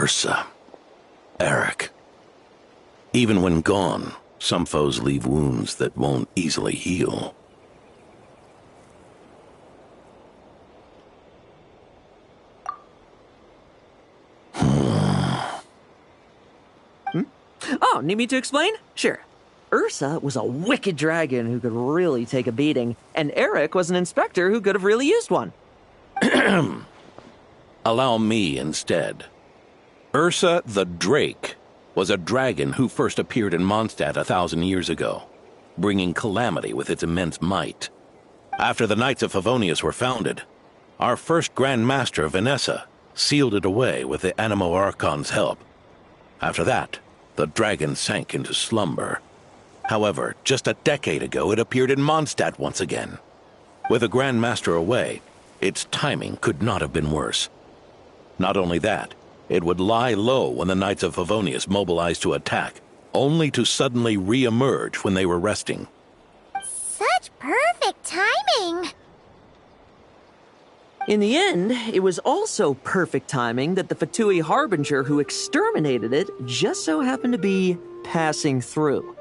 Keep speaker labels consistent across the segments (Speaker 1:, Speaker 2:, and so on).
Speaker 1: Ursa. Eric. Even when gone, some foes leave wounds that won't easily heal.
Speaker 2: Oh, need me to explain? Sure. Ursa was a wicked dragon who could really take a beating, and Eric was an inspector who could have really used one.
Speaker 1: Allow me instead. Ursa the Drake was a dragon who first appeared in Mondstadt 1,000 years ago, bringing calamity with its immense might. After the Knights of Favonius were founded, our first Grand Master, Vanessa, sealed it away with the Animo Archon's help. After that, the dragon sank into slumber. However, just a decade ago, it appeared in Mondstadt once again. With the Grand Master away, its timing could not have been worse. Not only that, it would lie low when the Knights of Favonius mobilized to attack, only to suddenly re-emerge when they were resting.
Speaker 3: Such perfect timing!
Speaker 2: In the end, it was also perfect timing that the Fatui Harbinger who exterminated it just so happened to be passing through.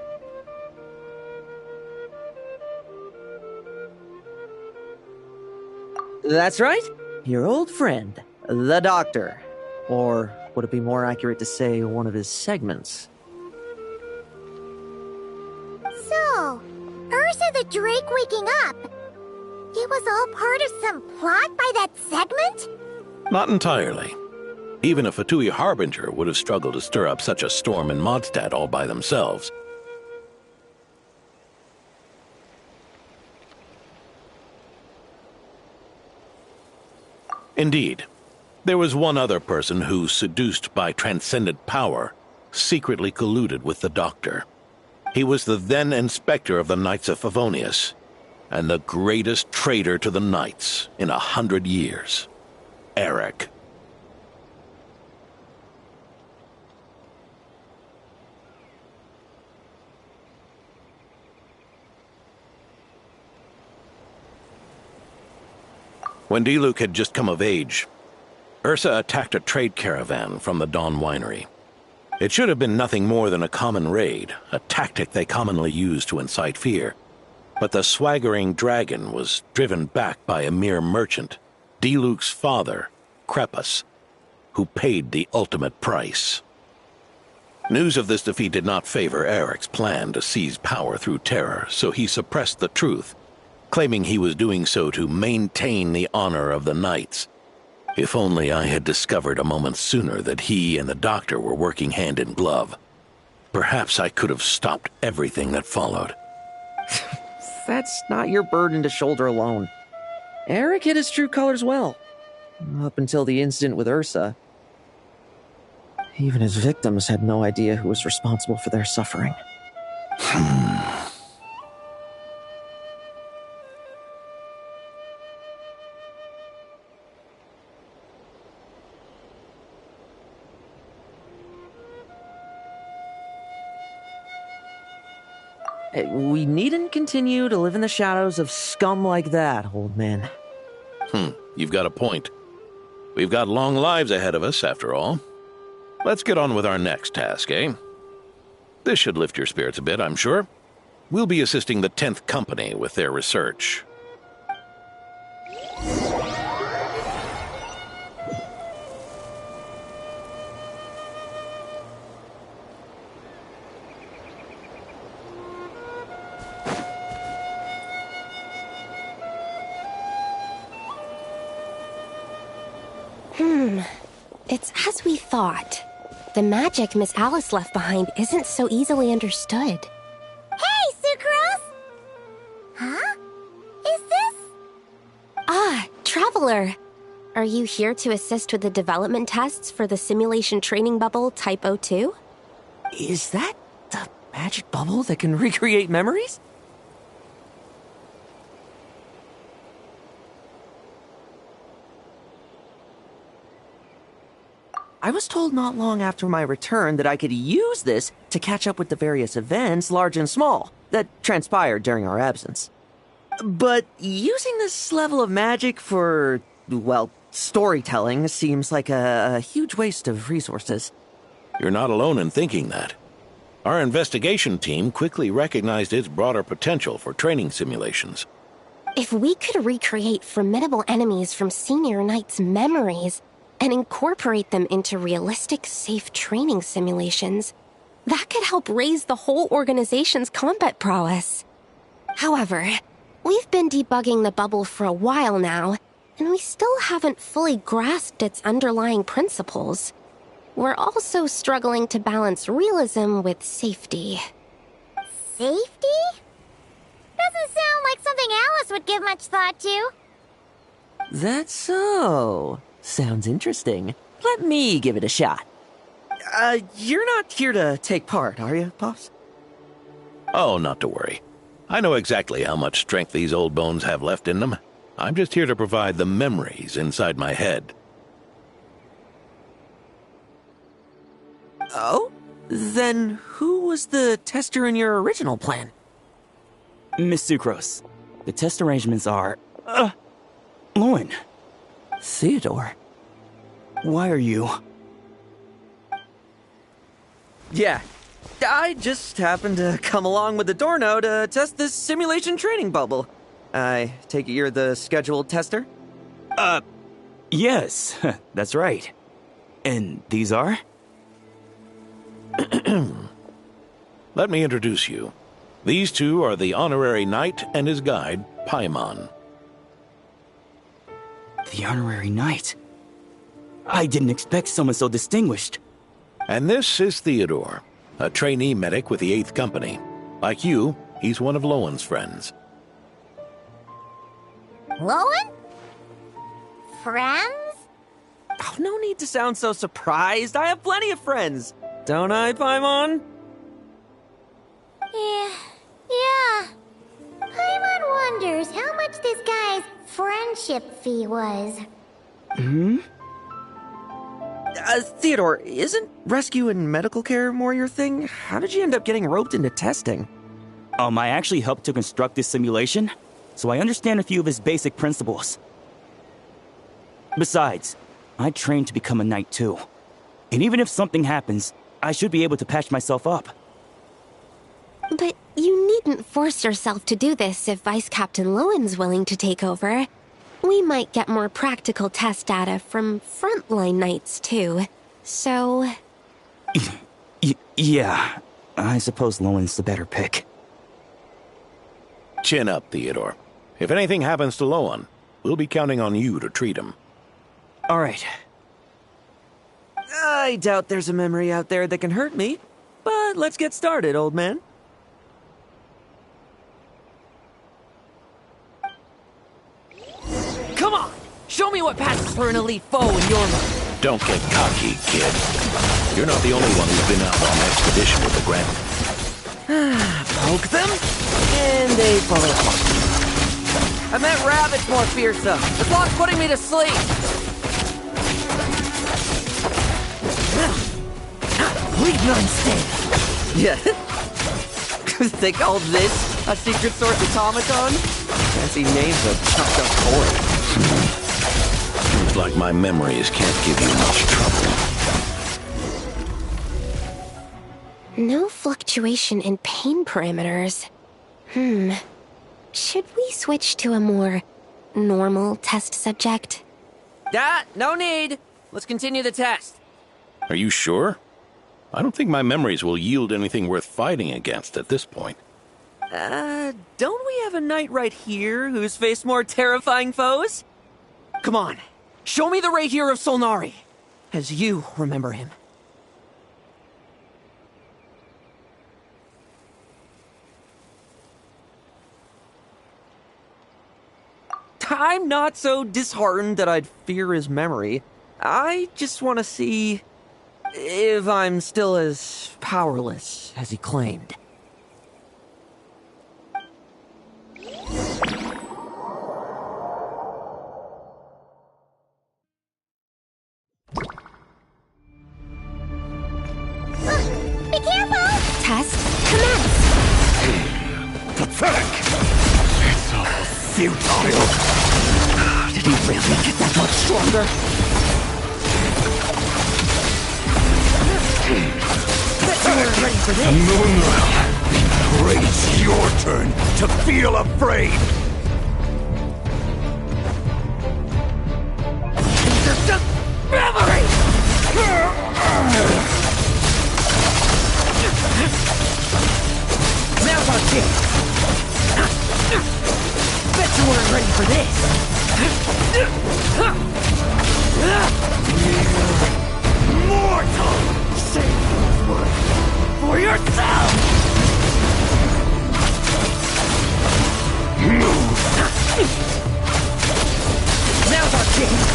Speaker 2: That's right, your old friend, the Doctor. Or would it be more accurate to say one of his segments?
Speaker 3: So, Ursa the Drake waking up. It was all part of some plot by that segment?
Speaker 1: Not entirely. Even a Fatui Harbinger would have struggled to stir up such a storm in Mondstadt all by themselves. Indeed, there was one other person who, seduced by transcendent power, secretly colluded with the Doctor. He was the then Inspector of the Knights of Favonius, and the greatest traitor to the Knights in 100 years. Eric. When Diluc had just come of age, Ursa attacked a trade caravan from the Dawn Winery. It should have been nothing more than a common raid, a tactic they commonly use to incite fear. But the swaggering dragon was driven back by a mere merchant, Diluc's father, Crepus, who paid the ultimate price. News of this defeat did not favor Eric's plan to seize power through terror, so he suppressed the truth, claiming he was doing so to maintain the honor of the Knights. If only I had discovered a moment sooner that he and the Doctor were working hand in glove. Perhaps I could have stopped everything that followed.
Speaker 2: That's not your burden to shoulder alone. Eric hid his true colors well. Up until the incident with Ursa. Even his victims had no idea who was responsible for their suffering. We needn't continue to live in the shadows of scum like that, old man.
Speaker 1: You've got a point. We've got long lives ahead of us, after all. Let's get on with our next task, eh? This should lift your spirits a bit, I'm sure. We'll be assisting the 10th Company with their research.
Speaker 4: It's as we thought. The magic Miss Alice left behind isn't so easily understood.
Speaker 3: Hey, Sucrose! Huh? Is this?
Speaker 4: Ah, Traveler. Are you here to assist with the development tests for the simulation training bubble Type 02?
Speaker 2: Is that the magic bubble that can recreate memories? I was told not long after my return that I could use this to catch up with the various events, large and small, that transpired during our absence. But using this level of magic for, well, storytelling seems like a huge waste of resources.
Speaker 1: You're not alone in thinking that. Our investigation team quickly recognized its broader potential for training simulations.
Speaker 4: If we could recreate formidable enemies from Senior Knight's memories and incorporate them into realistic, safe training simulations, that could help raise the whole organization's combat prowess. However, we've been debugging the bubble for a while now, and we still haven't fully grasped its underlying principles. We're also struggling to balance realism with safety.
Speaker 3: Safety? Doesn't sound like something Alice would give much thought to.
Speaker 2: That's so. Sounds interesting. Let me give it a shot. You're not here to take part, are you, Pops?
Speaker 1: Oh, not to worry. I know exactly how much strength these old bones have left in them. I'm just here to provide the memories inside my head.
Speaker 2: Oh? Then who was the tester in your original plan?
Speaker 5: Miss Sucrose, the test arrangements are... Lauren,
Speaker 2: Theodore.
Speaker 5: why are you...
Speaker 2: Yeah. I just happened to come along with the Dorno to test this simulation training bubble. I take it you're the scheduled tester?
Speaker 5: Yes, that's right. And these are?
Speaker 1: Let me introduce you. These two are the honorary knight and his guide, Paimon.
Speaker 5: The honorary knight. I didn't expect someone so distinguished.
Speaker 1: And this is Theodore, a trainee medic with the 8th Company. Like you, he's one of Lowen's friends.
Speaker 3: Lowen? Friends?
Speaker 2: Oh, no need to sound so surprised. I have plenty of friends. Don't I, Paimon?
Speaker 3: Yeah. Paimon wonders how much this guy's friendship fee was.
Speaker 2: Theodore, isn't rescue and medical care more your thing? How did you end up getting roped into testing?
Speaker 5: I actually helped to construct this simulation, so I understand a few of his basic principles. Besides, I trained to become a knight too. And even if something happens, I should be able to patch myself up.
Speaker 4: But you needn't force yourself to do this if Vice Captain Lowen's willing to take over. We might get more practical test data from frontline knights too. So...
Speaker 5: Yeah, I suppose Lowen's the better pick.
Speaker 1: Chin up, Theodore. If anything happens to Lowen, we'll be counting on you to treat him.
Speaker 5: All right.
Speaker 2: I doubt there's a memory out there that can hurt me. But let's get started, old man. Come on! Show me what passes for an elite foe in your mind.
Speaker 1: Don't get cocky, kid. You're not the only one who's been out on expedition with the Grant.
Speaker 2: Poke them, and they fall apart. I meant rabbits more fearsome. The clock's putting me to sleep. Leave none stay. Yeah. They call this a secret source automaton? Fancy names of chucked up toys.
Speaker 1: Seems like my memories can't give you much trouble.
Speaker 4: no fluctuation in pain parameters. Should we switch to a more normal test subject?
Speaker 2: No need. Let's continue the test.
Speaker 1: Are you sure? I don't think my memories will yield anything worth fighting against at this point.
Speaker 2: Don't we have a knight right here who's faced more terrifying foes? Come on, show me the Rahier of Solnari, as you remember him. I'm not so disheartened that I'd fear his memory. I just want to see if I'm still as powerless as he claimed.
Speaker 3: Be careful!
Speaker 4: Test commence!
Speaker 1: Pathetic!
Speaker 6: It's all futile. Did
Speaker 2: You really get that much stronger? Bet you weren't ready for this.
Speaker 6: Moonrealm, it's your turn to feel afraid.
Speaker 2: These are just memories! Now's our chance. Bet you weren't ready for this.
Speaker 6: Mortal!
Speaker 2: Say those words for yourself!
Speaker 6: Move!
Speaker 2: Now's our chance.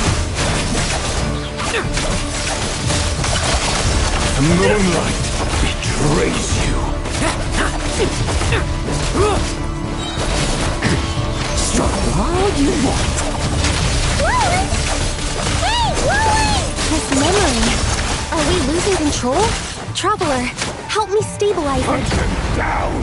Speaker 6: The moonlight betrays you.
Speaker 2: Struggle all you want.
Speaker 3: Rowan! Hey, Rowan!
Speaker 4: This memory. Are we losing control? Traveler, help me stabilize
Speaker 6: Hunt
Speaker 4: it.
Speaker 6: him down!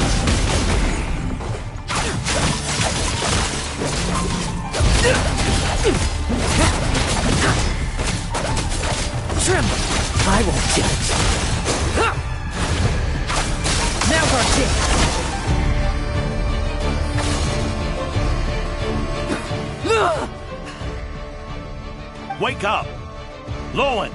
Speaker 2: Tremble. I won't judge. Now's our chance.
Speaker 1: Wake up! Lowen!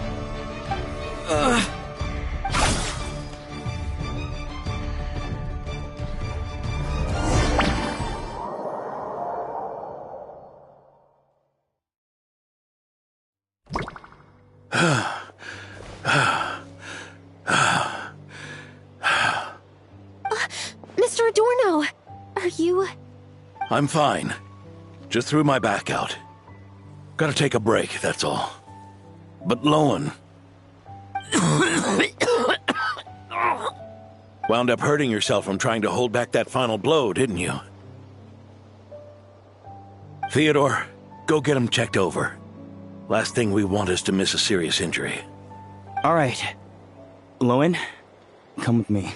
Speaker 4: Mr. Adorno, are you...
Speaker 1: I'm fine. Just threw my back out. Gotta take a break, that's all. But Lowen... wound up hurting yourself from trying to hold back that final blow, didn't you? Theodore, go get him checked over. Last thing we want is to miss a serious injury.
Speaker 5: All right. Lowen, come with me.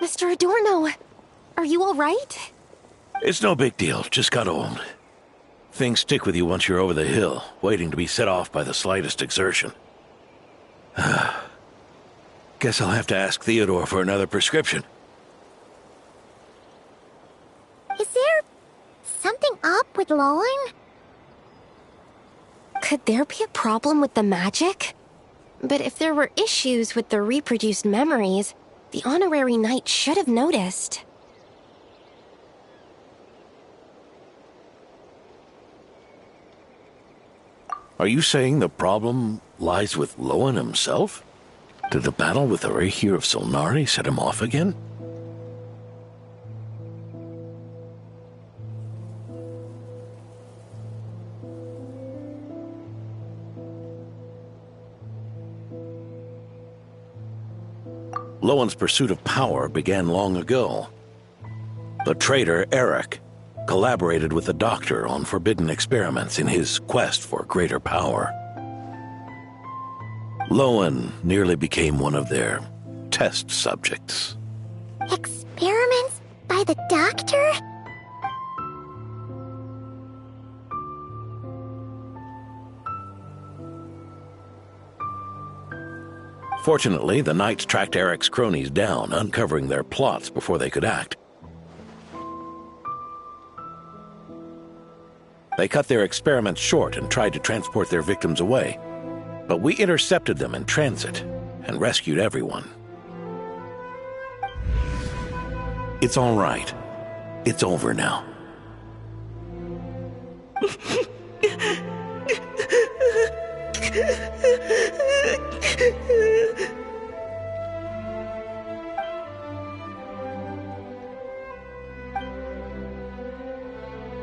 Speaker 4: Mr. Adorno, are you all right?
Speaker 1: It's no big deal, just got old. Things stick with you once you're over the hill, waiting to be set off by the slightest exertion. Guess I'll have to ask Theodore for another prescription.
Speaker 3: Is there something up with Lowen?
Speaker 4: Could there be a problem with the magic? But if there were issues with the reproduced memories, the honorary knight should have noticed.
Speaker 1: Are you saying the problem lies with Lowen himself? Did the battle with the Rahir of Solnari set him off again? Lowen's pursuit of power began long ago. The traitor, Eric, collaborated with the Doctor on forbidden experiments in his quest for greater power. Lowen nearly became one of their test subjects.
Speaker 3: Experiments by the Doctor?
Speaker 1: Fortunately, the Knights tracked Eric's cronies down, uncovering their plots before they could act. They cut their experiments short and tried to transport their victims away. But we intercepted them in transit and rescued everyone. It's all right. It's over now.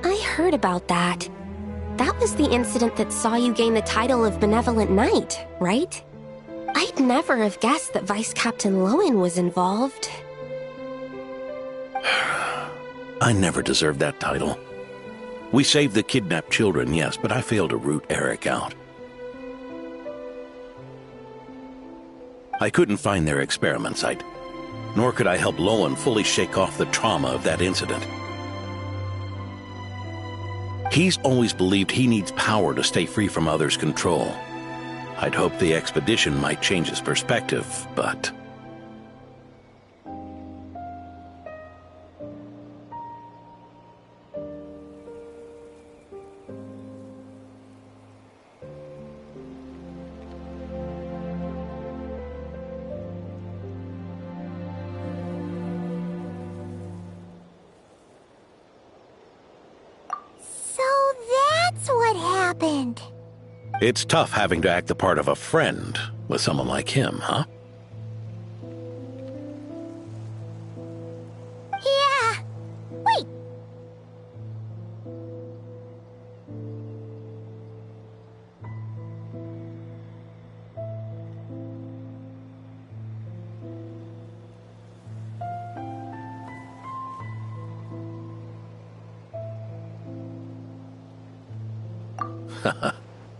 Speaker 4: I heard about that. That was the incident that saw you gain the title of Benevolent Knight, right? I'd never have guessed that Vice Captain Lowen was involved.
Speaker 1: I never deserved that title. We saved the kidnapped children, yes, but I failed to root Eric out. I couldn't find their experiment site, nor could I help Lowen fully shake off the trauma of that incident. He's always believed he needs power to stay free from others' control. I'd hoped the expedition might change his perspective, but... It's tough having to act the part of a friend with someone like him, huh?
Speaker 3: Yeah. Wait.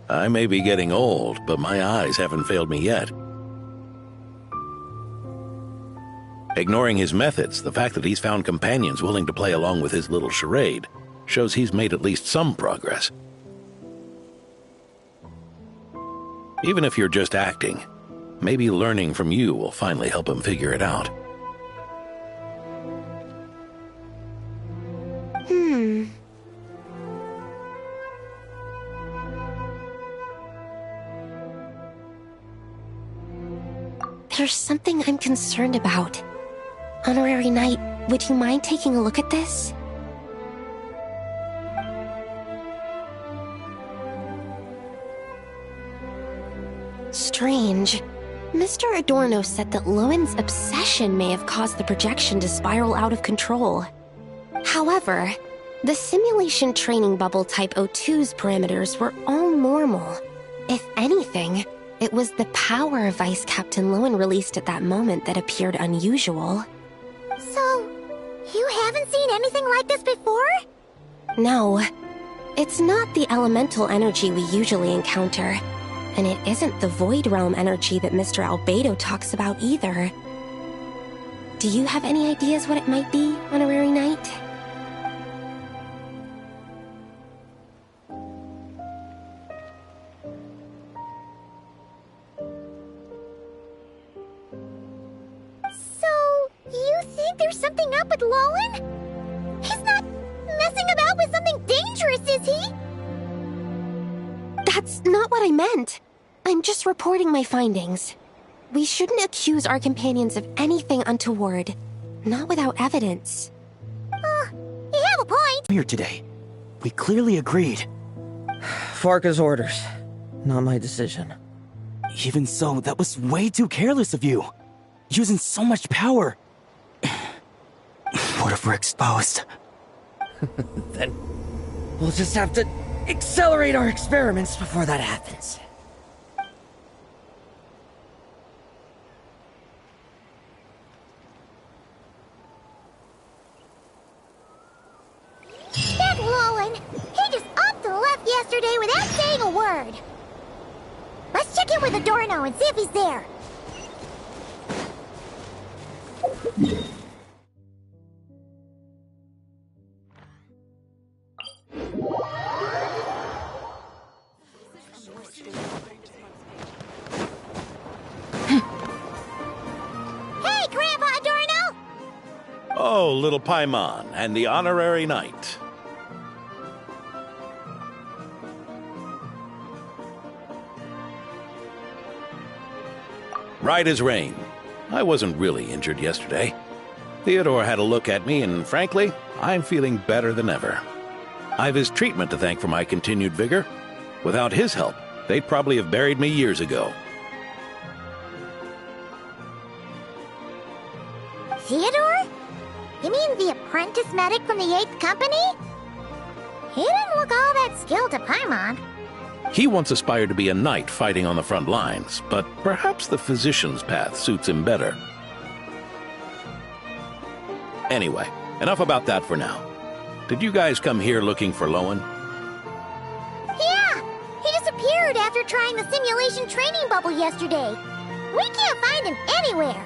Speaker 1: I may be getting old, but my eyes haven't failed me yet. Ignoring his methods, the fact that he's found companions willing to play along with his little charade shows he's made at least some progress. Even if you're just acting, maybe learning from you will finally help him figure it out.
Speaker 4: There's something I'm concerned about. Honorary Knight, would you mind taking a look at this? Strange. Mr. Adorno said that Lowen's obsession may have caused the projection to spiral out of control. However, the simulation training bubble Type O2's parameters were all normal. If anything, it was the power Vice Captain Lowen released at that moment that appeared unusual.
Speaker 3: So, you haven't seen anything like this before?
Speaker 4: No. It's not the elemental energy we usually encounter, and it isn't the Void Realm energy that Mr. Albedo talks about either. Do you have any ideas what it might be, Honorary Knight?
Speaker 3: There's something up with Lowen? He's not messing about with something dangerous, is he?
Speaker 4: That's not what I meant. I'm just reporting my findings. We shouldn't accuse our companions of anything untoward. Not without evidence.
Speaker 3: You have a point.
Speaker 5: Here today. We clearly agreed.
Speaker 2: Farka's orders. Not my decision.
Speaker 5: Even so, that was way too careless of you. Using so much power. What if we're exposed?
Speaker 2: Then we'll just have to accelerate our experiments before that happens.
Speaker 3: That Lowen! He just upped and left yesterday without saying a word. Let's check in with Adorno and see if he's there. Hey, Grandpa Adorno!
Speaker 1: Oh, little Paimon and the Honorary Knight. Right as rain. I wasn't really injured yesterday. Theodore had a look at me, and frankly, I'm feeling better than ever. I've his treatment to thank for my continued vigor. Without his help, they'd probably have buried me years ago.
Speaker 3: Theodore? You mean the apprentice medic from the 8th Company? He didn't look all that skilled to Paimon.
Speaker 1: He once aspired to be a knight fighting on the front lines, but perhaps the physician's path suits him better. Anyway, enough about that for now. Did you guys come here looking for Lowen?
Speaker 3: Yeah! He disappeared after trying the simulation training bubble yesterday. We can't find him anywhere.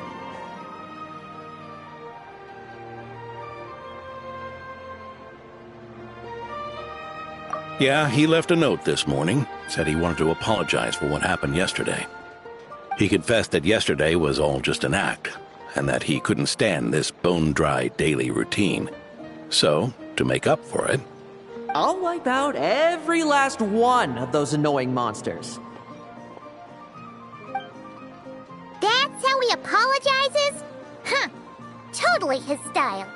Speaker 1: Yeah, he left a note this morning. Said he wanted to apologize for what happened yesterday. He confessed that yesterday was all just an act, and that he couldn't stand this bone-dry daily routine. So, to make up for it...
Speaker 2: I'll wipe out every last one of those annoying monsters.
Speaker 3: That's how he apologizes? Huh. Totally his style.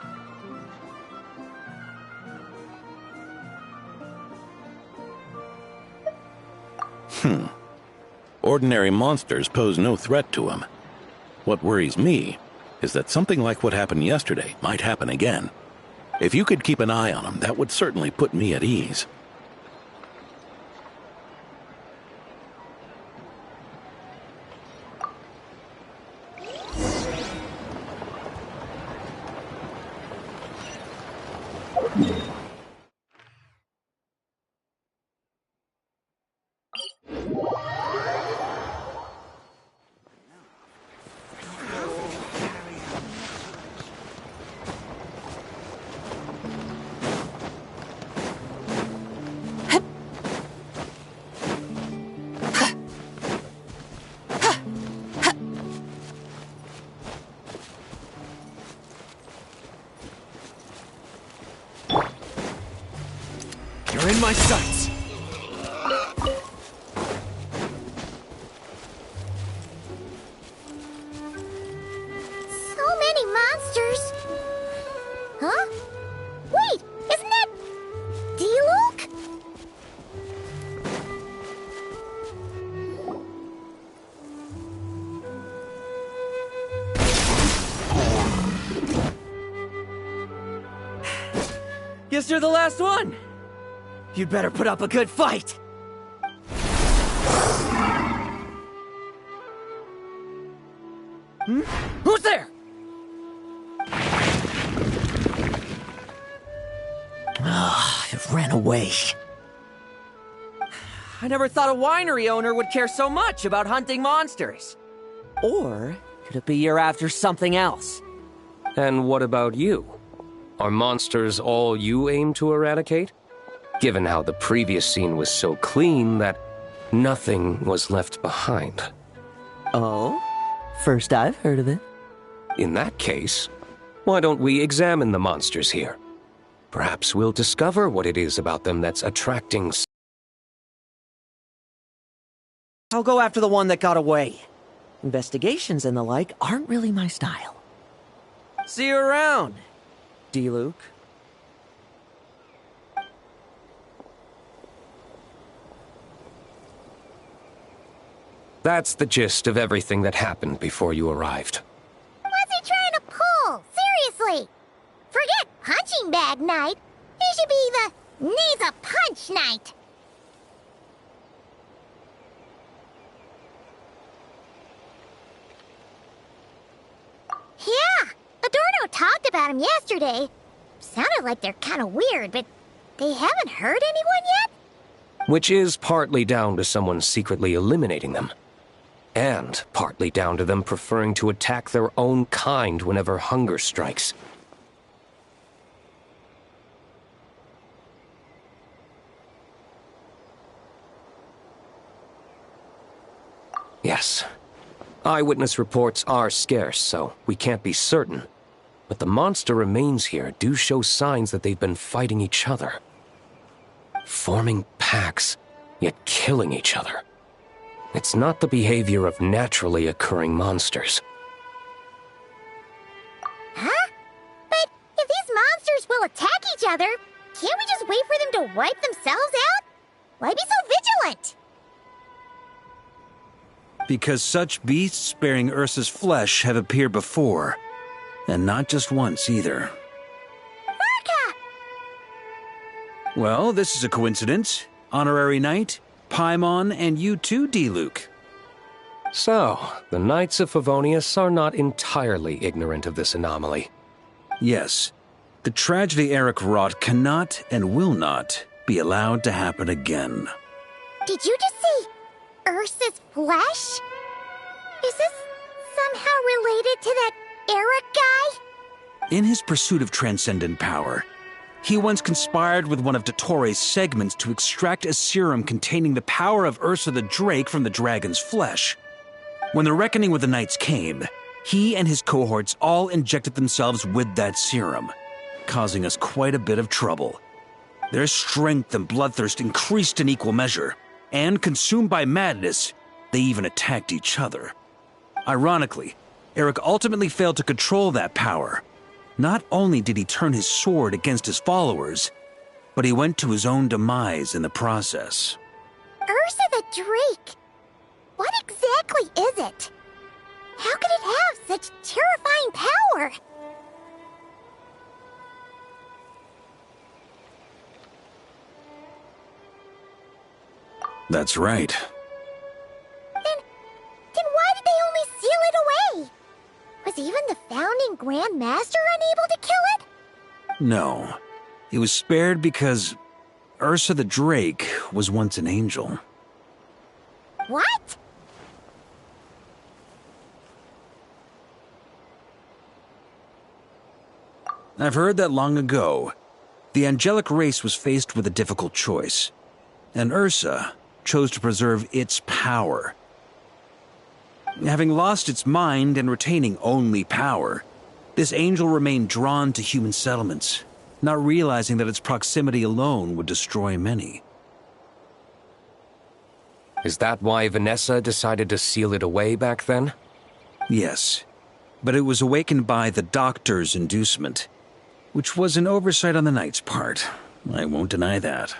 Speaker 1: Ordinary monsters pose no threat to him. What worries me is that something like what happened yesterday might happen again. If you could keep an eye on him, that would certainly put me at ease.
Speaker 7: You're in my sights!
Speaker 3: So many monsters. Huh? Wait, isn't that... D-Luke?
Speaker 2: Guess you're the last one. You'd better put up a good fight. Who's there? It ran away. I never thought a winery owner would care so much about hunting monsters. Or could it be you're after something else?
Speaker 8: And what about you? Are monsters all you aim to eradicate? Given how the previous scene was so clean that nothing was left behind.
Speaker 2: Oh? First I've heard of it.
Speaker 8: In that case, why don't we examine the monsters here? Perhaps we'll discover what it is about them that's attracting...
Speaker 2: I'll go after the one that got away. Investigations and the like aren't really my style. See you around, D-Luke.
Speaker 8: That's the gist of everything that happened before you arrived.
Speaker 3: What's he trying to pull? Seriously! Forget punching bag night. It should be the needs a punch night. Yeah, Adorno talked about him yesterday. Sounded like they're kind of weird, but they haven't hurt anyone yet?
Speaker 8: Which is partly down to someone secretly eliminating them. And partly down to them preferring to attack their own kind whenever hunger strikes. Yes. Eyewitness reports are scarce, so we can't be certain. But the monster remains here do show signs that they've been fighting each other. Forming packs, yet killing each other. It's not the behavior of naturally occurring monsters.
Speaker 3: Huh? But if these monsters will attack each other, can't we just wait for them to wipe themselves out? Why be so vigilant?
Speaker 7: Because such beasts bearing Ursa's flesh have appeared before. And not just once, either.
Speaker 3: Urka!
Speaker 7: Well, this is a coincidence. Honorary Knight, Paimon, and you too, D-Luke.
Speaker 8: So, the Knights of Favonius are not entirely ignorant of this anomaly.
Speaker 7: Yes. The tragedy Eric wrought cannot and will not be allowed to happen again.
Speaker 3: Did you just say Ursa's flesh? Is this somehow related to that Eric guy?
Speaker 7: In his pursuit of transcendent power, he once conspired with one of Dottores' segments to extract a serum containing the power of Ursa the Drake from the dragon's flesh. When the reckoning with the Knights came, he and his cohorts all injected themselves with that serum, causing us quite a bit of trouble. Their strength and bloodthirst increased in equal measure, and consumed by madness, they even attacked each other. Ironically, Eric ultimately failed to control that power. Not only did he turn his sword against his followers, but he went to his own demise in the process.
Speaker 3: Ursa the Drake? What exactly is it? How could it have such terrifying power?
Speaker 7: That's right.
Speaker 3: Then why did they only seal it away? Was even the founding Grand Master unable to kill it?
Speaker 7: No. It was spared because Ursa the Drake was once an angel.
Speaker 3: What?
Speaker 7: I've heard that long ago, the angelic race was faced with a difficult choice, and Ursa chose to preserve its power. Having lost its mind and retaining only power, this angel remained drawn to human settlements, not realizing that its proximity alone would destroy many.
Speaker 8: Is that why Vanessa decided to seal it away back then?
Speaker 7: Yes, but it was awakened by the Doctor's inducement, which was an oversight on the Knight's part. I won't deny that.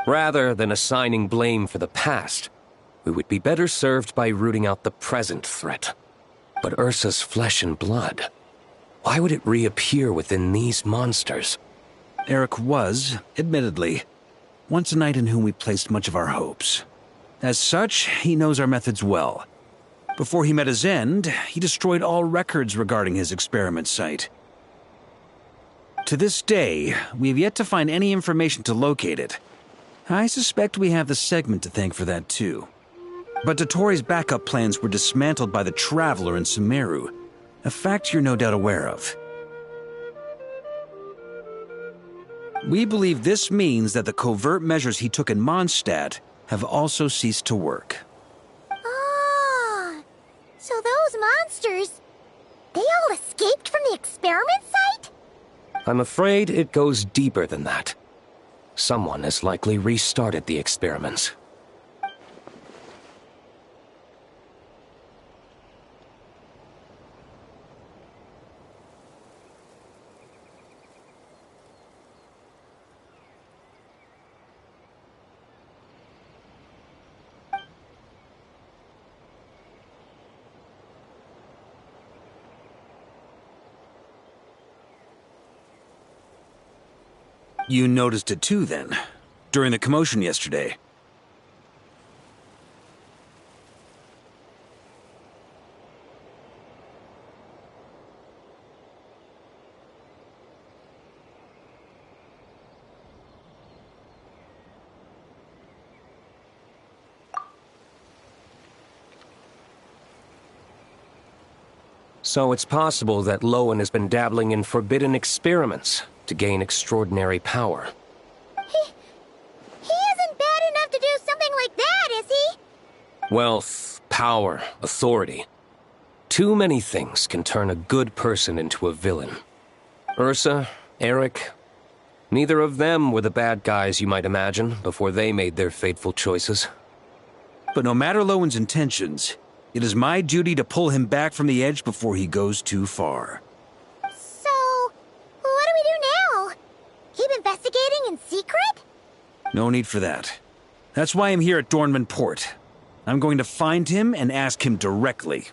Speaker 8: Rather than assigning blame for the past, we would be better served by rooting out the present threat. But Ursa's flesh and blood, why would it reappear within these monsters?
Speaker 7: Eric was, admittedly, once a knight in whom we placed much of our hopes. As such, he knows our methods well. Before he met his end, he destroyed all records regarding his experiment site. To this day, we have yet to find any information to locate it. I suspect we have the segment to thank for that too. But Dottores' backup plans were dismantled by the Traveler in Sumeru, a fact you're no doubt aware of. We believe this means that the covert measures he took in Mondstadt have also ceased to work.
Speaker 3: Ah, so those monsters, they all escaped from the experiment site?
Speaker 8: I'm afraid it goes deeper than that. Someone has likely restarted the experiments.
Speaker 7: You noticed it too, then, during the commotion yesterday.
Speaker 8: So it's possible that Lowen has been dabbling in forbidden experiments to gain extraordinary power.
Speaker 3: He isn't bad enough to do something like that, is he?
Speaker 8: Wealth, power, authority. Too many things can turn a good person into a villain. Ursa, Eric, neither of them were the bad guys you might imagine before they made their fateful choices.
Speaker 7: But no matter Lowen's intentions, it is my duty to pull him back from the edge before he goes too far.
Speaker 3: So, what do we do now? Keep investigating in secret?
Speaker 7: No need for that. That's why I'm here at Dornman Port. I'm going to find him and ask him directly.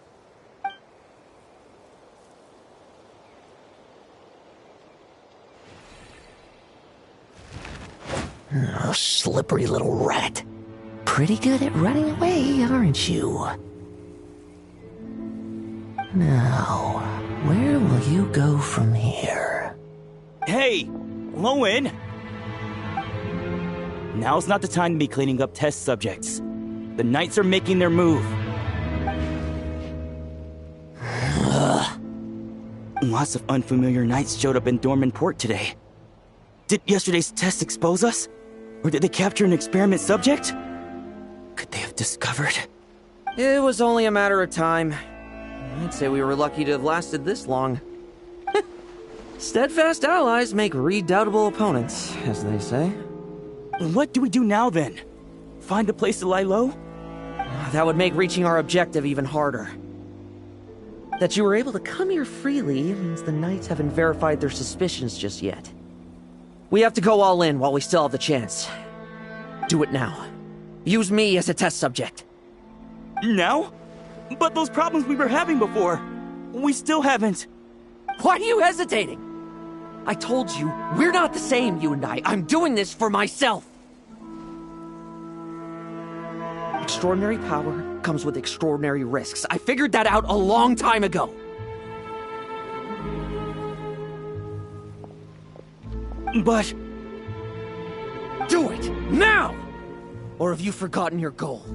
Speaker 9: Oh, slippery little rat. Pretty good at running away, aren't you? Now, where will you go from here?
Speaker 5: Hey, Lowen! Now's not the time to be cleaning up test subjects. The Knights are making their move. Lots of unfamiliar Knights showed up in Dorman Port today. Did yesterday's test expose us? Or did they capture an experiment subject? Could they have discovered?
Speaker 2: It was only a matter of time. I'd say we were lucky to have lasted this long. Steadfast allies make redoubtable opponents, as they say.
Speaker 5: What do we do now, then? Find a place to lie low?
Speaker 2: That would make reaching our objective even harder. That you were able to come here freely means the Knights haven't verified their suspicions just yet. We have to go all in while we still have the chance. Do it now. Use me as a test subject.
Speaker 5: Now? But those problems we were having before, we still haven't.
Speaker 2: Why are you hesitating? I told you, we're not the same, you and I. I'm doing this for myself. Extraordinary power comes with extraordinary risks. I figured that out a long time ago.
Speaker 5: But...
Speaker 2: do it, now! Or have you forgotten your goal?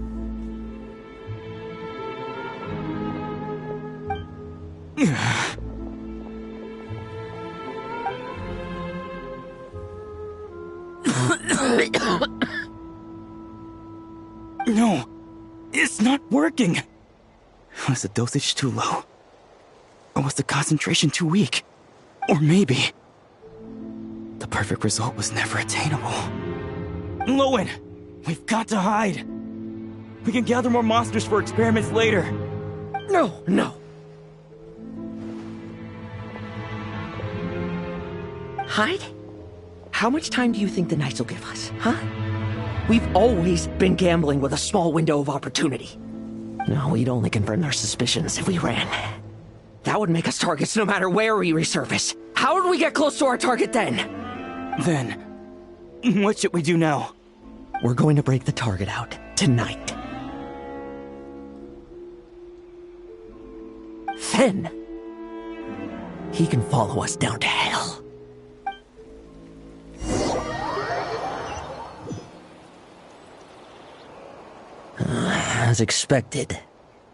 Speaker 5: No, it's not working. Was the dosage too low? Or was the concentration too weak? Or maybe... the perfect result was never attainable. Lowen, we've got to hide. We can gather more monsters for experiments later.
Speaker 2: No. Hide? How much time do you think the Knights will give us, huh? We've always been gambling with a small window of opportunity. No, we'd only confirm their suspicions if we ran. That would make us targets no matter where we resurface. How would we get close to our target then?
Speaker 5: Then, what should we do now?
Speaker 2: We're going to break the target out tonight. Then, he can follow us down to hell. As expected,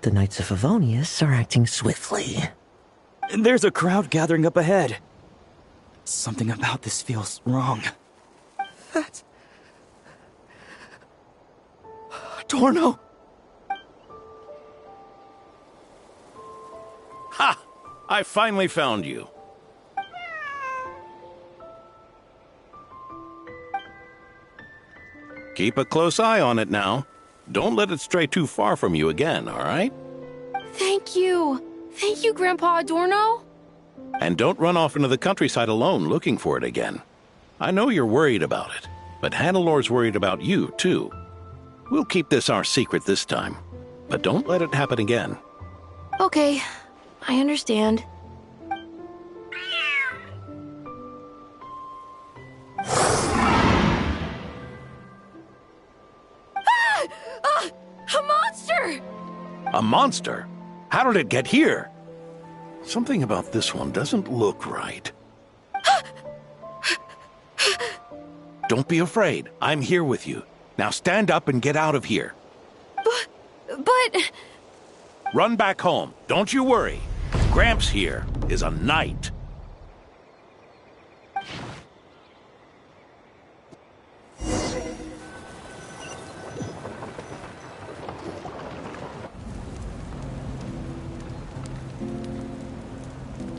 Speaker 2: the Knights of Favonius are acting swiftly.
Speaker 5: There's a crowd gathering up ahead. Something about this feels wrong.
Speaker 2: That's... Adorno!
Speaker 1: Ha! I finally found you. Keep a close eye on it now. Don't let it stray too far from you again, all right?
Speaker 4: Thank you. Thank you, Grandpa Adorno.
Speaker 1: And don't run off into the countryside alone looking for it again. I know you're worried about it, but Hannelor's worried about you, too. We'll keep this our secret this time, but don't let it happen again.
Speaker 4: Okay, I understand. A monster!
Speaker 1: A monster? How did it get here? Something about this one doesn't look right. Don't be afraid. I'm here with you. Now stand up and get out of here.
Speaker 4: But...
Speaker 1: Run back home. Don't you worry. Gramps here is a knight.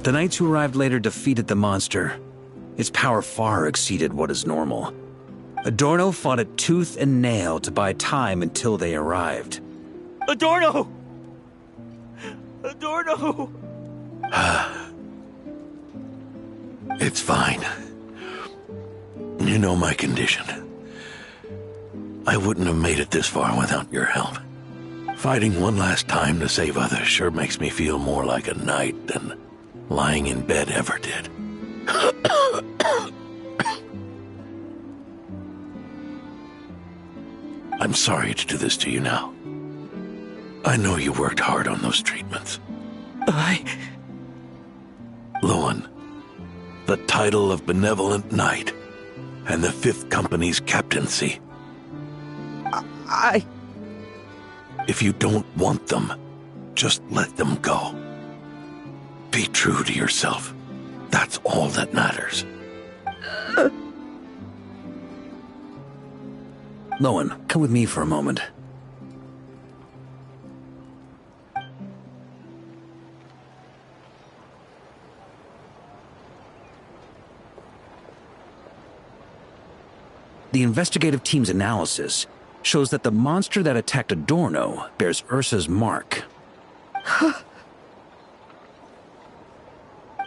Speaker 7: The Knights who arrived later defeated the monster. Its power far exceeded what is normal. Adorno fought it tooth and nail to buy time until they arrived.
Speaker 5: Adorno! Adorno!
Speaker 6: It's fine. You know my condition. I wouldn't have made it this far without your help. Fighting one last time to save others sure makes me feel more like a knight than lying in bed ever did. I'm sorry to do this to you now. I know you worked hard on those treatments. Lowen, the title of Benevolent Knight and the Fifth Company's captaincy. If you don't want them, just let them go. Be true to yourself. That's all that matters.
Speaker 7: Lowen, come with me for a moment. The investigative team's analysis shows that the monster that attacked Adorno bears Ursa's mark.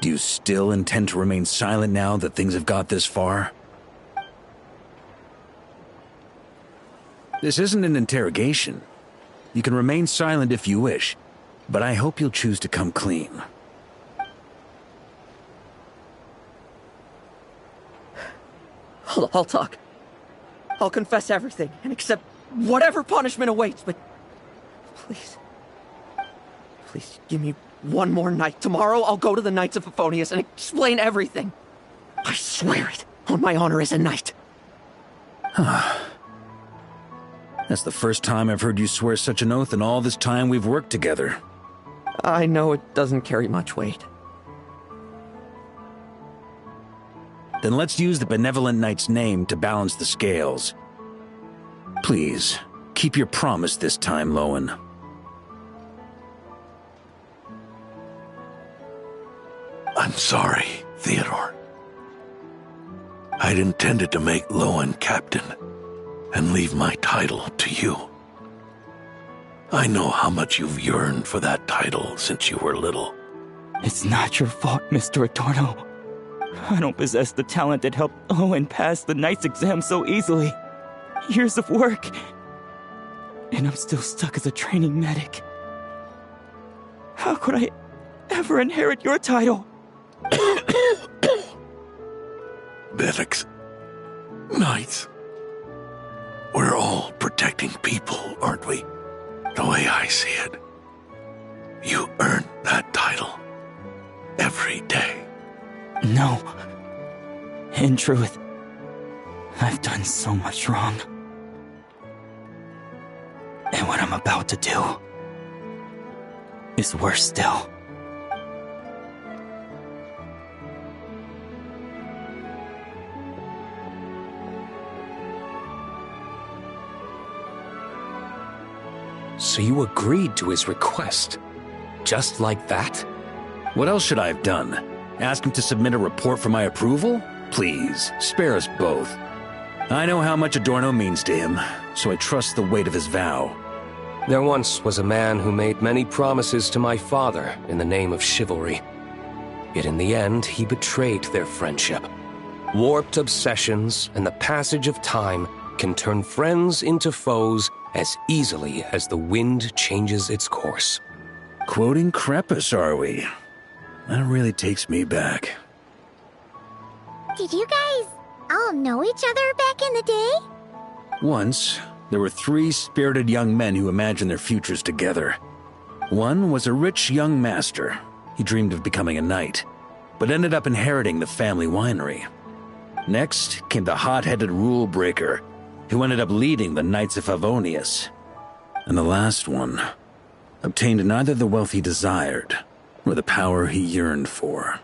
Speaker 7: Do you still intend to remain silent now that things have got this far? This isn't an interrogation. You can remain silent if you wish, but I hope you'll choose to come clean.
Speaker 2: I'll talk. I'll confess everything and accept whatever punishment awaits, but please, please give me one more night. Tomorrow I'll go to the Knights of Favonius and explain everything. I swear it on my honor as a knight.
Speaker 7: That's the first time I've heard you swear such an oath in all this time we've worked together.
Speaker 2: I know it doesn't carry much weight.
Speaker 7: Then let's use the Benevolent Knight's name to balance the scales. Please, keep your promise this time, Lowen.
Speaker 6: I'm sorry, Theodore. I'd intended to make Lowen captain and leave my title to you. I know how much you've yearned for that title since you were little.
Speaker 5: It's not your fault, Mr. Adorno. I don't possess the talent that helped Owen pass the Knight's exam so easily. Years of work. And I'm still stuck as a training medic. How could I ever inherit your title?
Speaker 6: Medics. Knights. We're all protecting people, aren't we? The way I see it. You earned that title. Every day.
Speaker 5: No. In truth, I've done so much wrong. And what I'm about to do is worse still.
Speaker 8: So you agreed to his request? Just like that?
Speaker 7: What else should I have done? Ask him to submit a report for my approval? Please, spare us both. I know how much Adorno means to him, so I trust the weight of his vow.
Speaker 8: There once was a man who made many promises to my father in the name of chivalry. Yet in the end, he betrayed their friendship. Warped obsessions and the passage of time can turn friends into foes as easily as the wind changes its course.
Speaker 7: Quoting Crepus, are we? That really takes me back.
Speaker 3: Did you guys all know each other back in the day?
Speaker 7: Once, there were 3 spirited young men who imagined their futures together. One was a rich young master. He dreamed of becoming a knight, but ended up inheriting the family winery. Next came the hot-headed rule breaker, who ended up leading the Knights of Favonius. And the last one obtained neither the wealth he desired, nor the power he yearned for.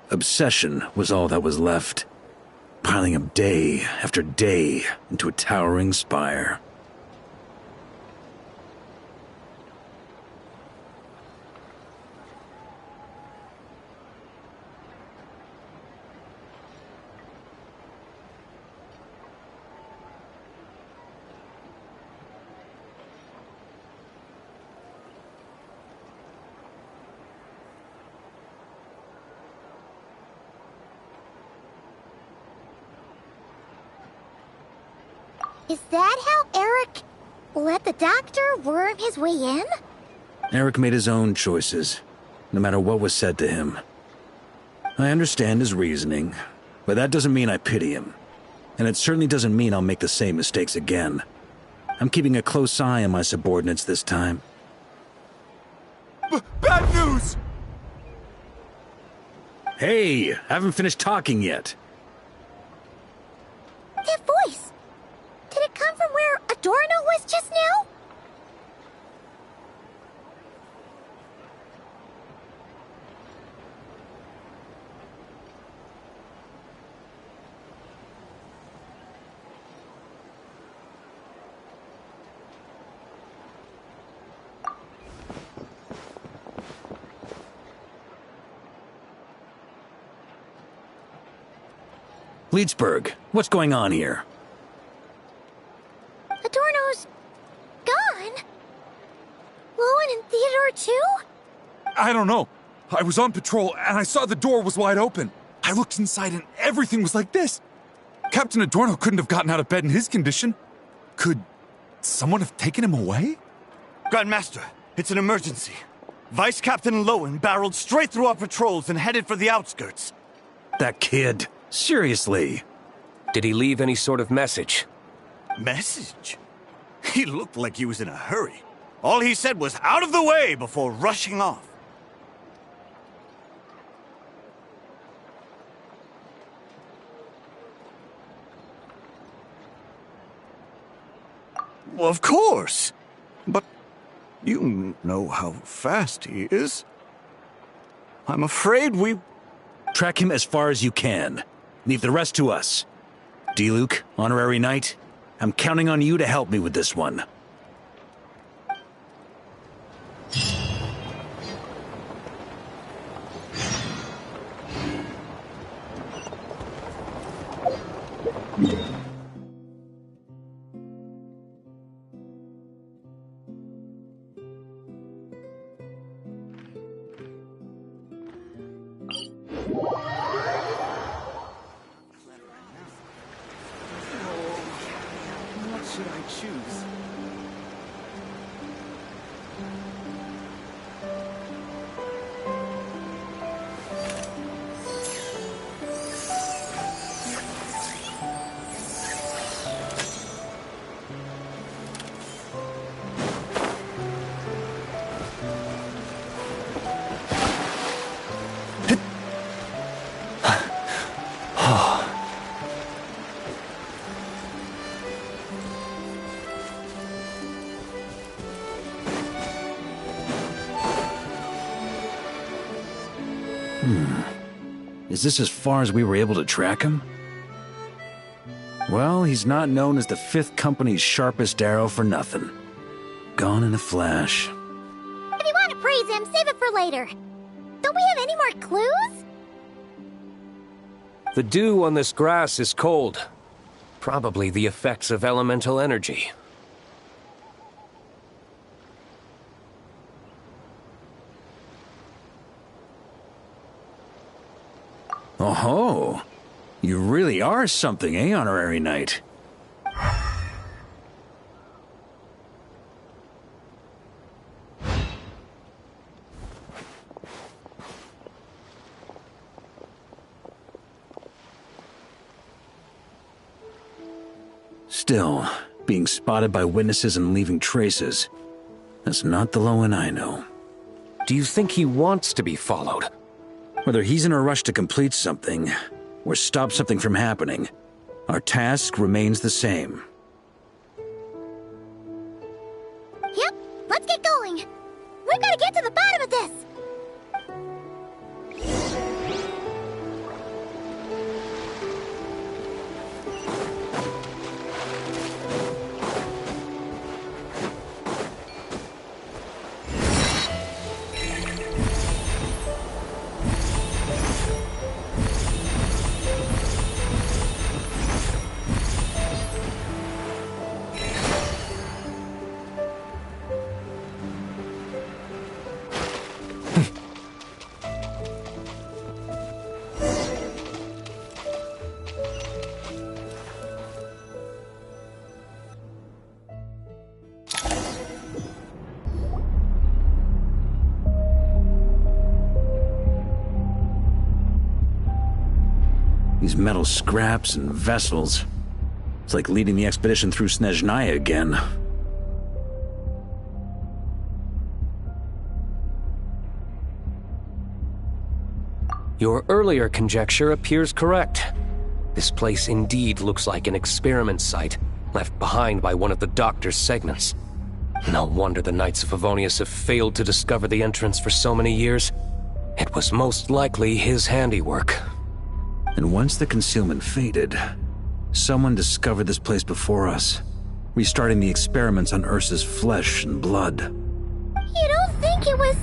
Speaker 7: Obsession was all that was left, piling up day after day into a towering spire.
Speaker 3: Is that how Eric let the doctor worm his way in?
Speaker 7: Eric made his own choices, no matter what was said to him. I understand his reasoning, but that doesn't mean I pity him. And it certainly doesn't mean I'll make the same mistakes again. I'm keeping a close eye on my subordinates this time.
Speaker 5: Bad news!
Speaker 7: Hey, haven't finished talking yet.
Speaker 3: That voice! Did it come from where Adorno was just now?
Speaker 7: Leedsburg, what's going on here?
Speaker 3: Adorno's gone? Lowen and Theodore too?
Speaker 10: I don't know. I was on patrol and I saw the door was wide open. I looked inside and everything was like this. Captain Adorno couldn't have gotten out of bed in his condition. Could someone have taken him away?
Speaker 11: Grandmaster, it's an emergency. Vice Captain Lowen barreled straight through our patrols and headed for the outskirts.
Speaker 7: That kid. Seriously.
Speaker 8: Did he leave any sort of message?
Speaker 11: Message? He looked like he was in a hurry. All he said was out of the way before rushing off. Well, of course. But you know how fast he is. I'm afraid we...
Speaker 7: Track him as far as you can. Leave the rest to us. D-Luke, Honorary Knight, I'm counting on you to help me with this one. Is this as far as we were able to track him? Well, he's not known as the 5th Company's sharpest arrow for nothing. Gone in a flash.
Speaker 3: If you want to praise him, save it for later. Don't we have any more clues?
Speaker 8: The dew on this grass is cold. Probably the effects of elemental energy.
Speaker 7: Oh-ho! You really are something, eh, Honorary Knight? Still, being spotted by witnesses and leaving traces, that's not the Lowen I know.
Speaker 8: Do you think he wants to be followed?
Speaker 7: Whether he's in a rush to complete something, or stop something from happening, our task remains the same.
Speaker 3: Yep, let's get going. We've got to get to the bottom of this.
Speaker 7: These metal scraps and vessels. It's like leading the expedition through Snezhnaya again.
Speaker 8: Your earlier conjecture appears correct. This place indeed looks like an experiment site, left behind by one of the Doctor's segments. No wonder the Knights of Favonius have failed to discover the entrance for so many years. It was most likely his handiwork.
Speaker 7: And once the concealment faded, someone discovered this place before us, restarting the experiments on Ursa's flesh and blood.
Speaker 3: You don't think it was...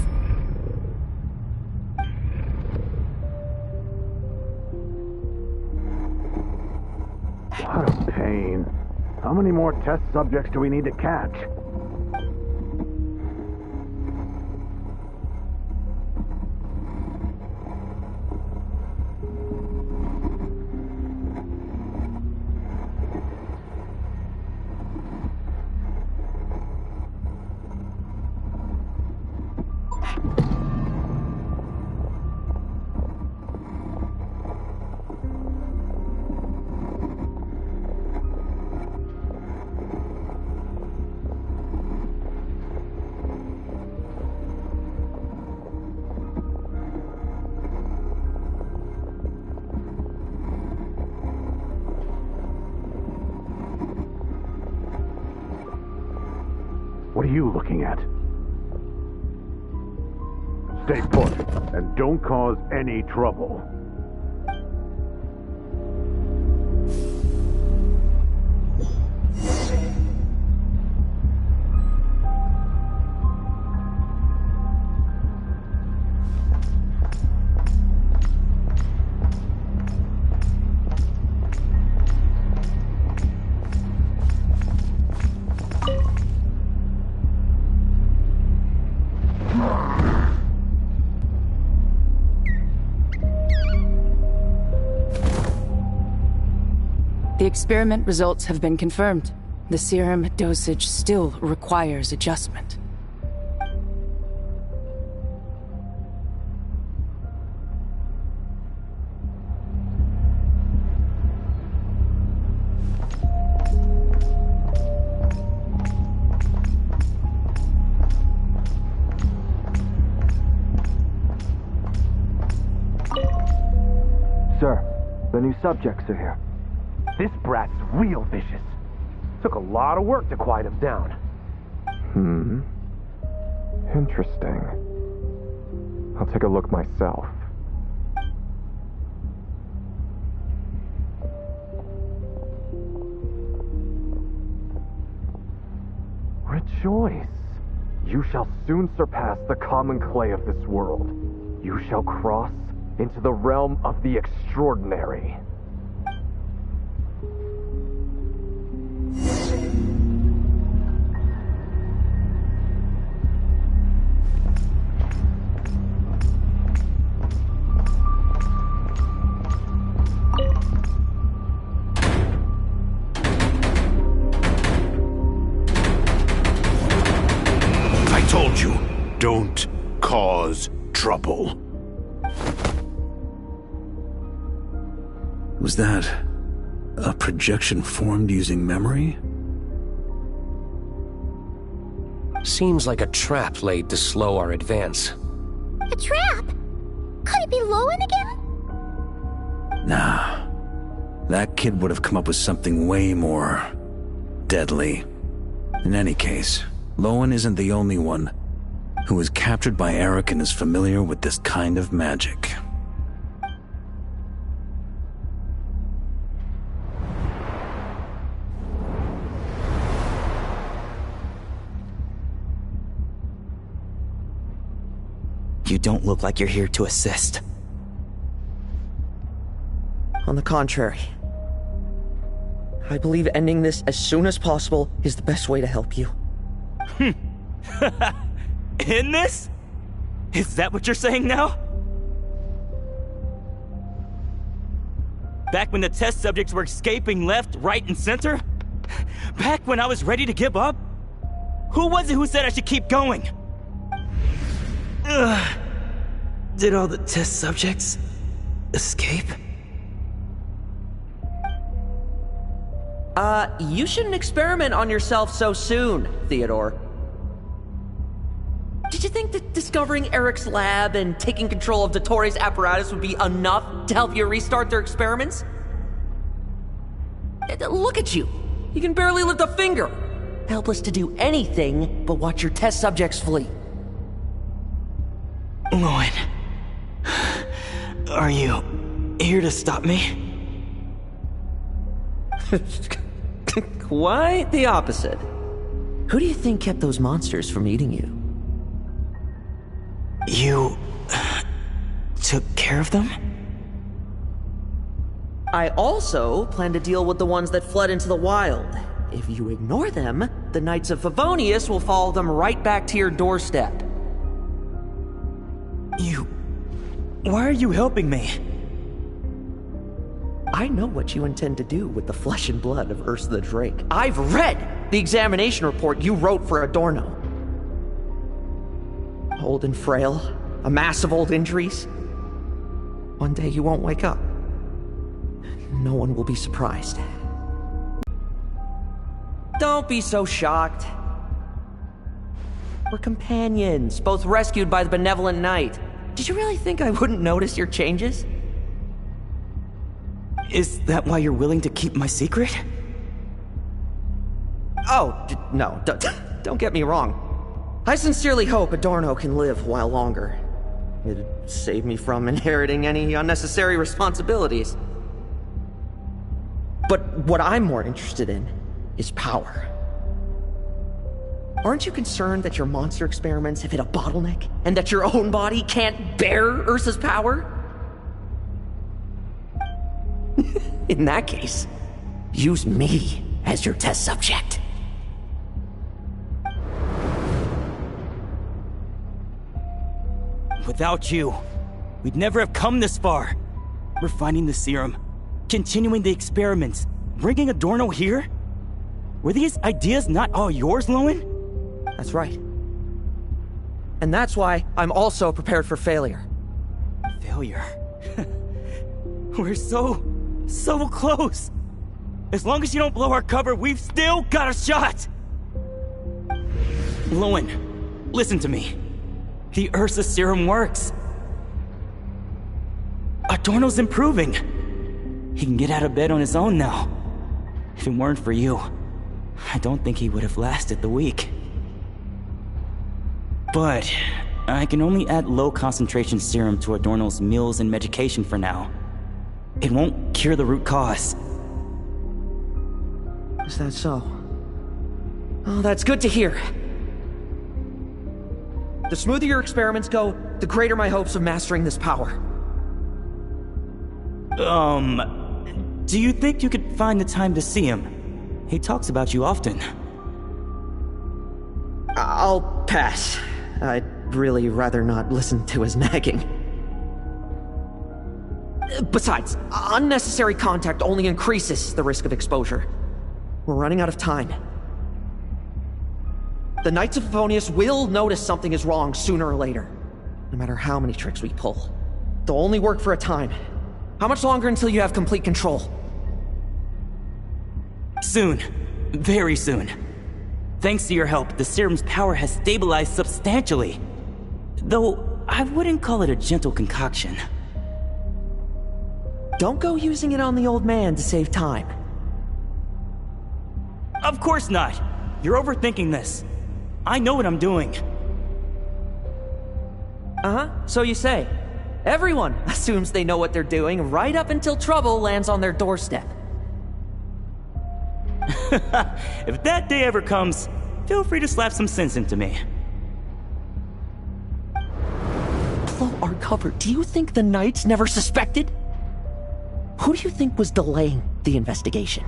Speaker 6: What a pain. How many more test subjects do we need to catch? What are you looking at? Stay put, and don't cause any trouble.
Speaker 12: The experiment results have been confirmed. The serum dosage still requires adjustment.
Speaker 13: Sir, the new subjects are here. This brat's real vicious. Took a lot of work to quiet him down.
Speaker 14: Interesting. I'll take a look myself. Rejoice! You shall soon surpass the common clay of this world. You shall cross into the realm of the extraordinary.
Speaker 6: I told you, don't cause trouble.
Speaker 7: Was that a projection formed using memory?
Speaker 8: Seems like a trap laid to slow our advance.
Speaker 3: A trap? Could it be Lowen again?
Speaker 7: Nah. That kid would have come up with something way more deadly. In any case, Lowen isn't the only one who was captured by Eric and is familiar with this kind of magic.
Speaker 5: You don't look like you're here to assist.
Speaker 2: On the contrary, I believe ending this as soon as possible is the best way to help you.
Speaker 5: In this? Is that what you're saying now? Back when the test subjects were escaping left, right, and center? Back when I was ready to give up? Who was it who said I should keep going? Did all the test subjects escape?
Speaker 2: You shouldn't experiment on yourself so soon, Theodore.
Speaker 3: Did
Speaker 2: Did you think that discovering Eric's lab and taking control of Dottores' apparatus would be enough to help you restart their experiments? Look at you. You can barely lift a finger. Helpless to do anything but watch your test subjects flee.
Speaker 5: Lowen, are you here to stop me?
Speaker 2: Quite the opposite. Who do you think kept those monsters from eating you?
Speaker 5: You took care of them?
Speaker 2: I also plan to deal with the ones that fled into the wild. If you ignore them, the Knights of Favonius will follow them right back to your doorstep.
Speaker 5: Why are you helping me?
Speaker 2: I know what you intend to do with the flesh and blood of Ursa the Drake. I've read the examination report you wrote for Adorno. Old and frail, a mass of old injuries. One day you won't wake up. No one will be surprised. Don't be so shocked. We're companions, both rescued by the benevolent knight. Did you really think I wouldn't notice your changes?
Speaker 5: Is that why you're willing to keep my secret?
Speaker 2: Oh, no, don't get me wrong. I sincerely hope Adorno can live a while longer. It'd save me from inheriting any unnecessary responsibilities. But what I'm more interested in is power. Aren't you concerned that your monster experiments have hit a bottleneck, and that your own body can't bear Ursa's power? In that case, use me as your test subject.
Speaker 5: Without you, we'd never have come this far. Refining the serum, continuing the experiments, bringing Adorno here? Were these ideas not all yours, Lowen?
Speaker 2: That's right. And that's why I'm also prepared for failure.
Speaker 5: Failure? We're so close. As long as you don't blow our cover, we've still got a shot. Lowen, listen to me. The Ursa serum works. Adorno's improving. He can get out of bed on his own now. If it weren't for you, I don't think he would have lasted the week. But I can only add low concentration serum to Adorno's meals and medication for now. It won't cure the root cause.
Speaker 2: Is that so? Oh, that's good to hear. The smoother your experiments go, the greater my hopes of mastering this power.
Speaker 5: Do you think you could find the time to see him? He talks about you often.
Speaker 2: I'll pass. I'd really rather not listen to his nagging. Besides, unnecessary contact only increases the risk of exposure. We're running out of time. The Knights of Favonius will notice something is wrong sooner or later, no matter how many tricks we pull. They'll only work for a time. How much longer until you have complete control?
Speaker 5: Soon. Very soon. Thanks to your help, the serum's power has stabilized substantially. Though, I wouldn't call it a gentle concoction.
Speaker 2: Don't go using it on the old man to save time.
Speaker 5: Of course not. You're overthinking this. I know what I'm doing.
Speaker 2: Uh-huh, so you say. Everyone assumes they know what they're doing right up until trouble lands on their doorstep.
Speaker 5: If that day ever comes, feel free to slap some sense into me.
Speaker 2: Blow our cover. Do you think the Knights never suspected? Who do you think was delaying the investigation?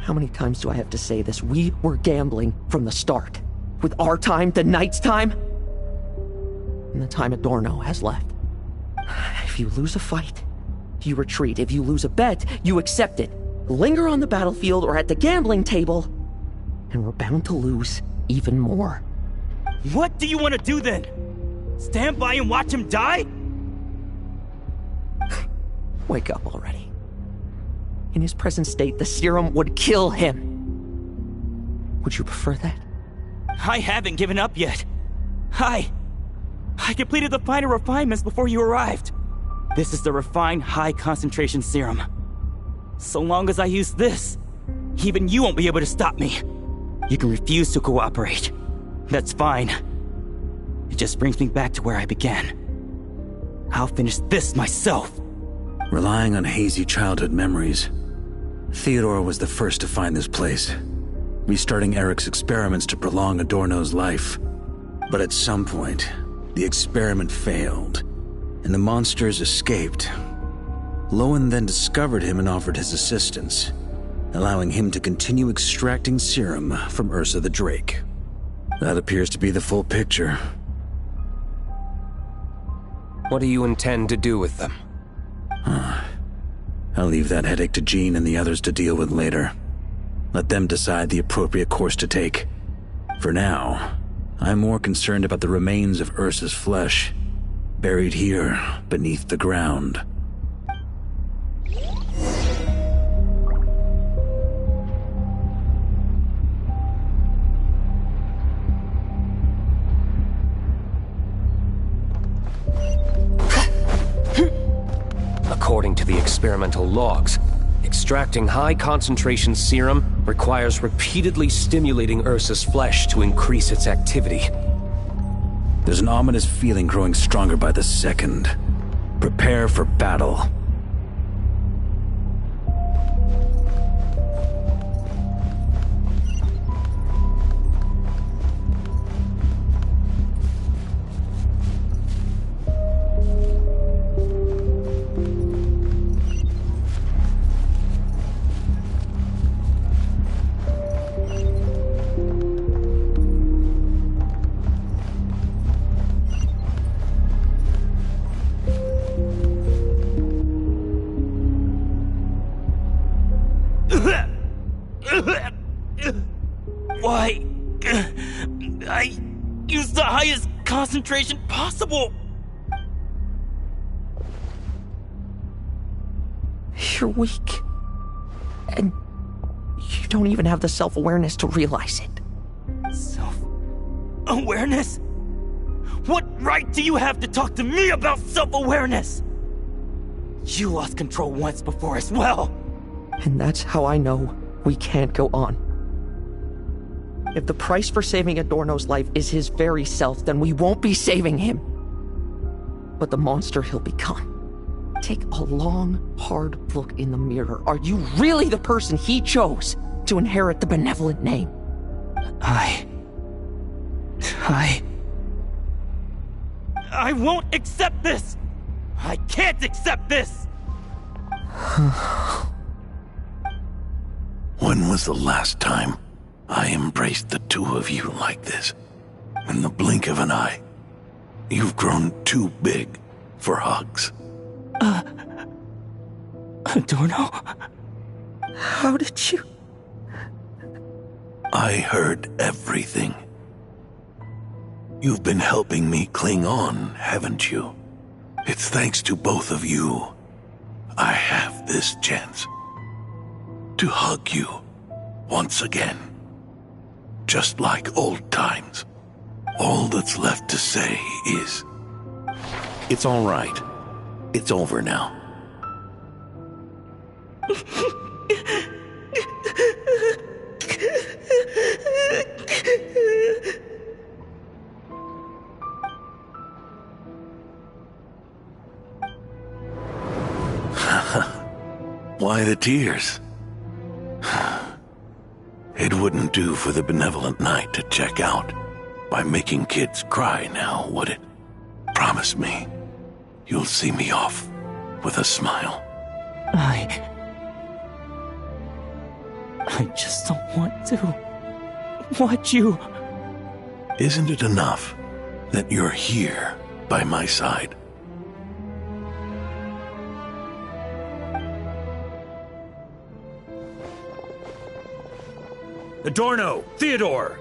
Speaker 2: How many times do I have to say this? We were gambling from the start. With our time, the Knights' time, and the time Adorno has left. If you lose a fight, you retreat. If you lose a bet, you accept it. Linger on the battlefield or at the gambling table, and we're bound to lose even more.
Speaker 5: What do you want to do then? Stand by and watch him die?
Speaker 2: Wake up already. In his present state, the serum would kill him. Would you prefer that?
Speaker 5: I haven't given up yet. I I completed the final refinements before you arrived. This is the refined high-concentration serum. So long as I use this, even you won't be able to stop me. You can refuse to cooperate. That's fine. It just brings me back to where I began. I'll finish this myself.
Speaker 7: Relying on hazy childhood memories, Theodore was the first to find this place, restarting Eric's experiments to prolong Adorno's life. But at some point, the experiment failed, and the monsters escaped. Lowen then discovered him and offered his assistance, allowing him to continue extracting serum from Ursa the Drake. That appears to be the full picture.
Speaker 8: What do you intend to do with them?
Speaker 7: I'll leave that headache to Jean and the others to deal with later. Let them decide the appropriate course to take. For now, I'm more concerned about the remains of Ursa's flesh, buried here beneath the ground.
Speaker 8: According to the experimental logs, extracting high-concentration serum requires repeatedly stimulating Ursa's flesh to increase its activity.
Speaker 7: There's an ominous feeling growing stronger by the second. Prepare for battle.
Speaker 5: Why? I used the highest concentration possible.
Speaker 2: You're weak. And you don't even have the self-awareness to realize it.
Speaker 5: Self-awareness? What right do you have to talk to me about self-awareness? You lost control once before as well.
Speaker 2: And that's how I know we can't go on. If the price for saving Adorno's life is his very self, then we won't be saving him, but the monster he'll become. Take a long, hard look in the mirror. Are you really the person he chose to inherit the benevolent name?
Speaker 5: I won't accept this! I can't accept this!
Speaker 6: When was the last time I embraced the two of you like this? In the blink of an eye. You've grown too big for hugs.
Speaker 5: Adorno?
Speaker 2: How did you...
Speaker 6: I heard everything. You've been helping me cling on, haven't you? It's thanks to both of you I have this chance to hug you once again. Just like old times. All that's left to say is...
Speaker 1: It's all right. It's over now.
Speaker 6: Why the tears? It wouldn't do for the benevolent knight to check out by making kids cry now, would it? Promise me, you'll see me off with a smile.
Speaker 5: I just don't want to watch you.
Speaker 6: Isn't it enough that you're here by my side?
Speaker 7: Adorno! Theodore!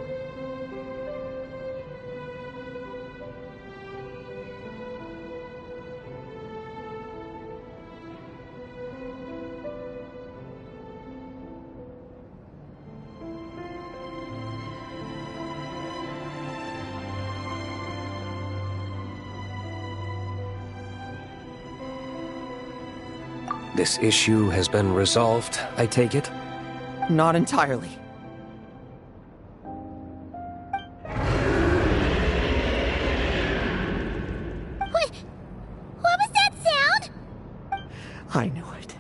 Speaker 8: This issue has been resolved, I take it?
Speaker 2: Not entirely.
Speaker 3: What was that sound?
Speaker 2: I knew it.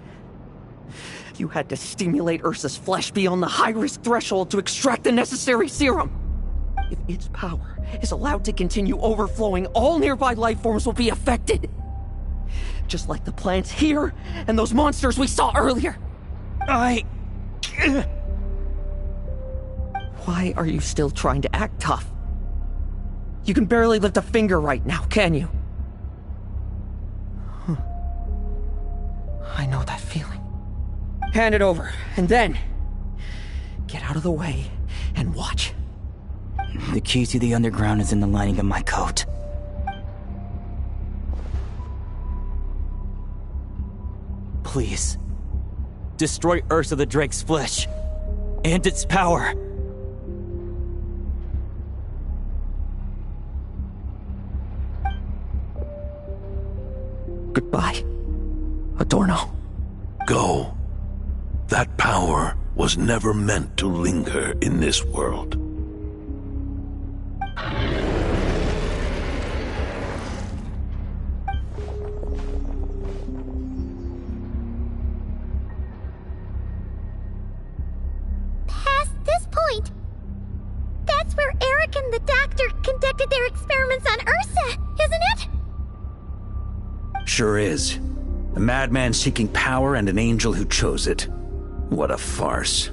Speaker 2: You had to stimulate Ursa's flesh beyond the high-risk threshold to extract the necessary serum. If its power is allowed to continue overflowing, all nearby life forms will be affected. Just like the plants here and those monsters we saw earlier. Why are you still trying to act tough? You can barely lift a finger right now, can you? I know that feeling. Hand it over, and then get out of the way and watch.
Speaker 5: The key to the underground is in the lining of my coat. Please, destroy Ursa the Drake's flesh and its power.
Speaker 2: Goodbye, Adorno.
Speaker 6: Go. That power was never meant to linger in this world.
Speaker 3: Past this point, that's where Eric and the doctor conducted their experiments on Ursa, isn't it?
Speaker 7: Sure is. A madman seeking power and an angel who chose it. What a farce.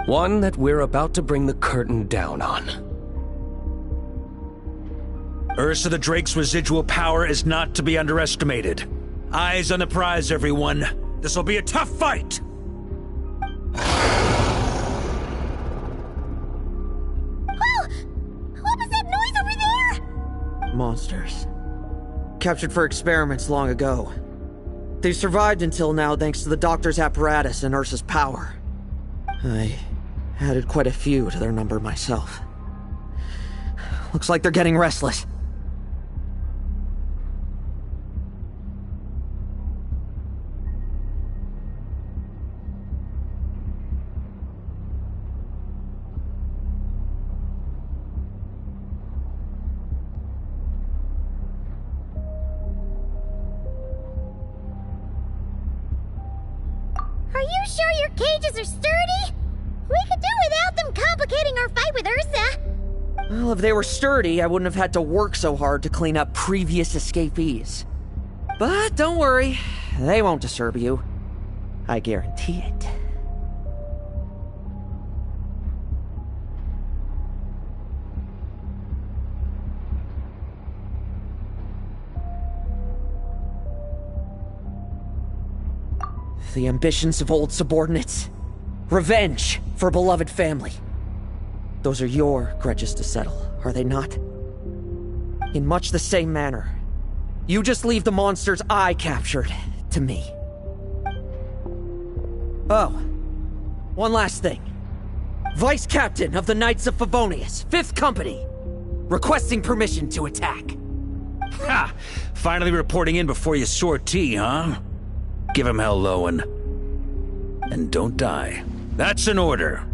Speaker 8: One that we're about to bring the curtain down on.
Speaker 7: Ursa the Drake's residual power is not to be underestimated. Eyes on the prize, everyone. This'll be a tough fight!
Speaker 3: Oh! What was that noise over there?
Speaker 2: Monsters. Captured for experiments long ago. They survived until now thanks to the doctor's apparatus and Ursa's power. I added quite a few to their number myself. Looks like they're getting restless.
Speaker 3: Are you sure your cages are sturdy? We could do without them complicating our fight with Ursa.
Speaker 2: Well, if they were sturdy, I wouldn't have had to work so hard to clean up previous escapees. But don't worry, they won't disturb you. I guarantee it. The ambitions of old subordinates. Revenge for beloved family. Those are your grudges to settle, are they not? In much the same manner, you just leave the monsters I captured to me. Oh, one last thing. Vice Captain of the Knights of Favonius, 5th Company, requesting permission to attack.
Speaker 7: Ha! Finally reporting in before you sortie, huh? Give him hell, Lowen. And don't die. That's an order.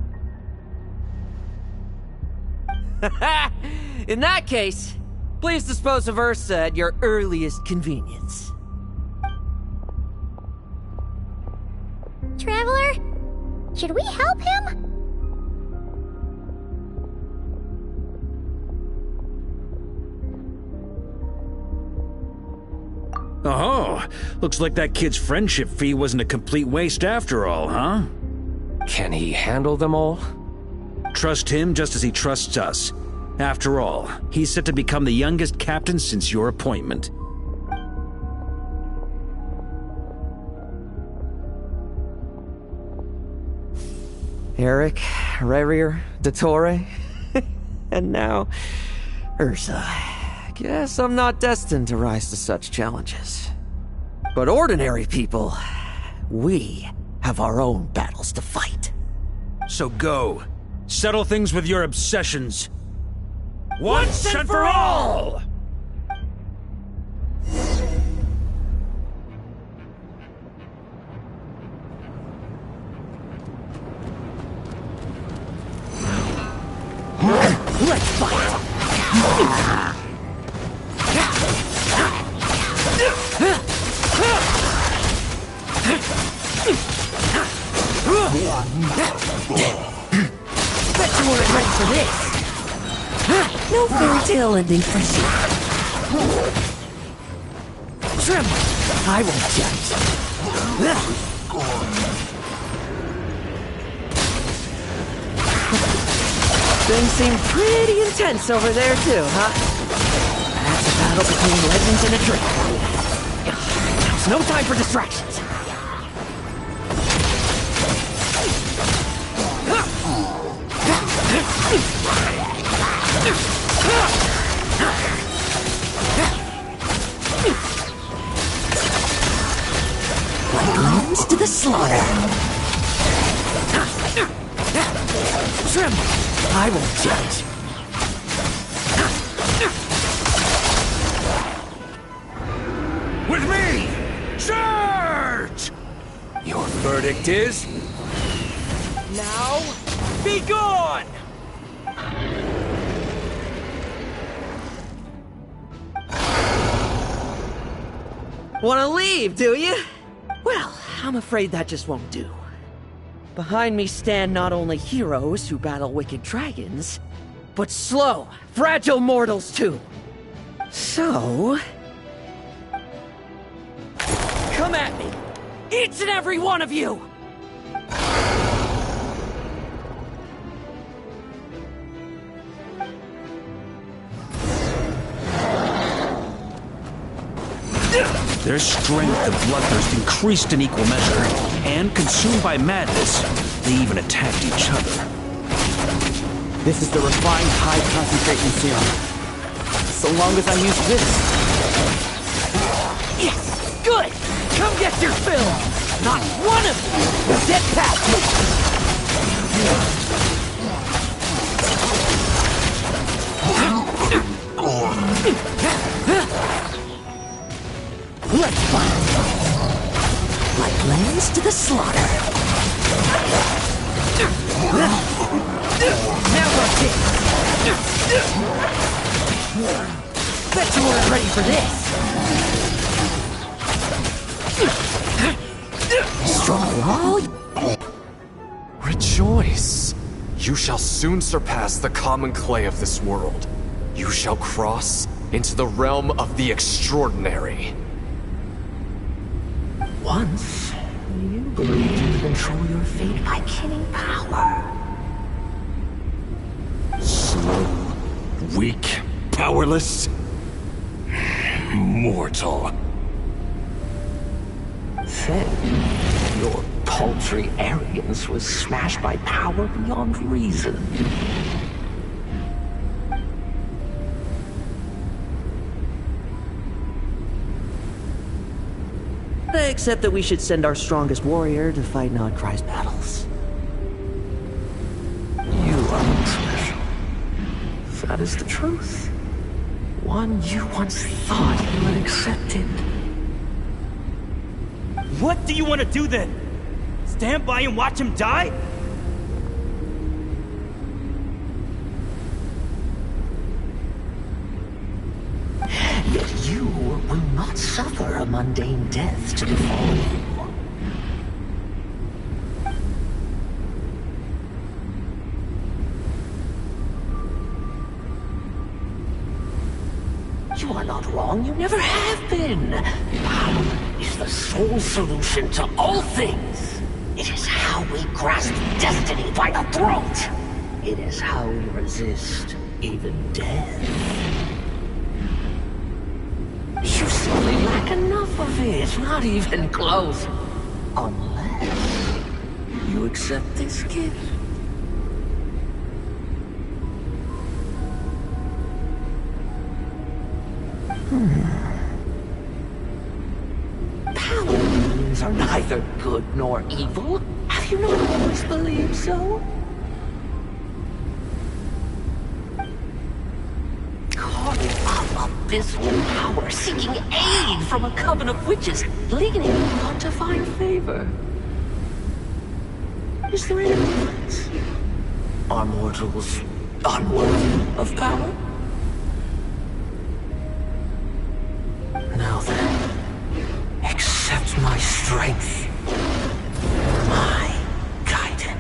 Speaker 2: In that case, please dispose of Ursa at your earliest convenience.
Speaker 3: Traveler, should we help him?
Speaker 7: Oh, looks like that kid's friendship fee wasn't a complete waste after all, huh?
Speaker 8: Can he handle them all?
Speaker 7: Trust him just as he trusts us. After all, he's set to become the youngest captain since your appointment.
Speaker 2: Eric, Rerier, Dottore, and now Ursa. Guess I'm not destined to rise to such challenges. But ordinary people, we have our own battles to fight.
Speaker 7: So go. Settle things with your obsessions. Once and for all!
Speaker 2: Bet you weren't ready for this. No fairy tale ending for you. Tremble. I won't judge. Things seem pretty intense over there too, huh? That's a battle between legends and a drake. Now's no time for distractions. Like lambs to the slaughter. Tremble. I won't judge.
Speaker 7: With me! Charge! Your verdict is... now, be gone!
Speaker 2: Wanna leave, do you? Well, I'm afraid that just won't do. Behind me stand not only heroes who battle wicked dragons, but slow, fragile mortals too. So... come at me! Each and every one of you!
Speaker 7: Their strength and bloodthirst increased in equal measure, and consumed by madness, they even attacked each other.
Speaker 5: This is the refined high-concentration serum. So long as I use this.
Speaker 2: Yes! Good! Come get your fill! Not one of you will get past me! Let's fight! Like lambs to the slaughter! Now what's it? Bet you weren't ready for this! Strong wall?
Speaker 14: Rejoice! You shall soon surpass the common clay of this world. You shall cross into the realm of the extraordinary.
Speaker 9: Once, you believed you could control your fate by killing power.
Speaker 6: Slow, weak, powerless, mortal.
Speaker 9: Then, your paltry arrogance was smashed by power beyond reason.
Speaker 2: Except that we should send our strongest warrior to fight Nodcry's battles.
Speaker 9: You are not special. That is the truth. One you once thought you had accepted.
Speaker 5: What do you want to do then? Stand by and watch him die?
Speaker 9: Yet you will not suffer a mundane death to befall you. You are not wrong, you never have been. Power is the sole solution to all things. It is how we grasp destiny by the throat. It is how we resist even death. You simply lack enough of it, not even close. Unless you accept this gift. Power means are neither good nor evil. Have you not always believed so? Carving up abysmal power, seeking aid from a coven of witches, leaning on to find favor. Is there any difference? Are mortals unworthy of power? Now then, accept my strength, my guidance.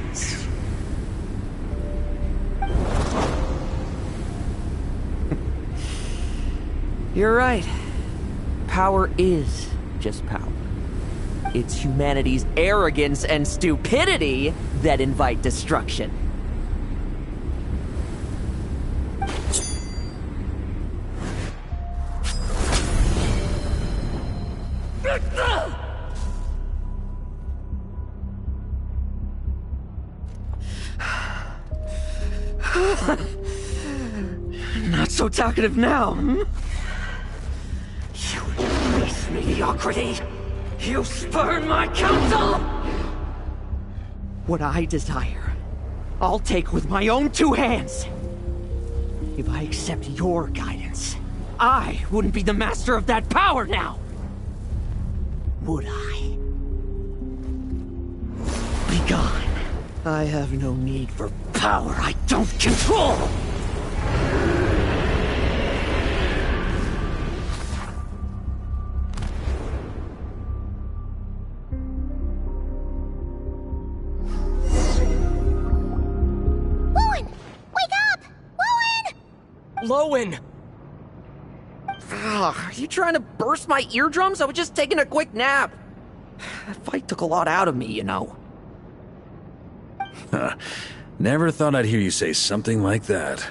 Speaker 2: You're right. Power is just power. It's humanity's arrogance and stupidity that invite destruction. Not so talkative now, hmm?
Speaker 9: You base mediocrity! You spurn my counsel!
Speaker 2: What I desire, I'll take with my own two hands. If I accept your guidance, I wouldn't be the master of that power now. Would I? Be gone. I have no need for power I don't control!
Speaker 8: Lowen!
Speaker 2: Are you trying to burst my eardrums? I was just taking a quick nap. That fight took a lot out of me, you know.
Speaker 7: Never thought I'd hear you say something like that.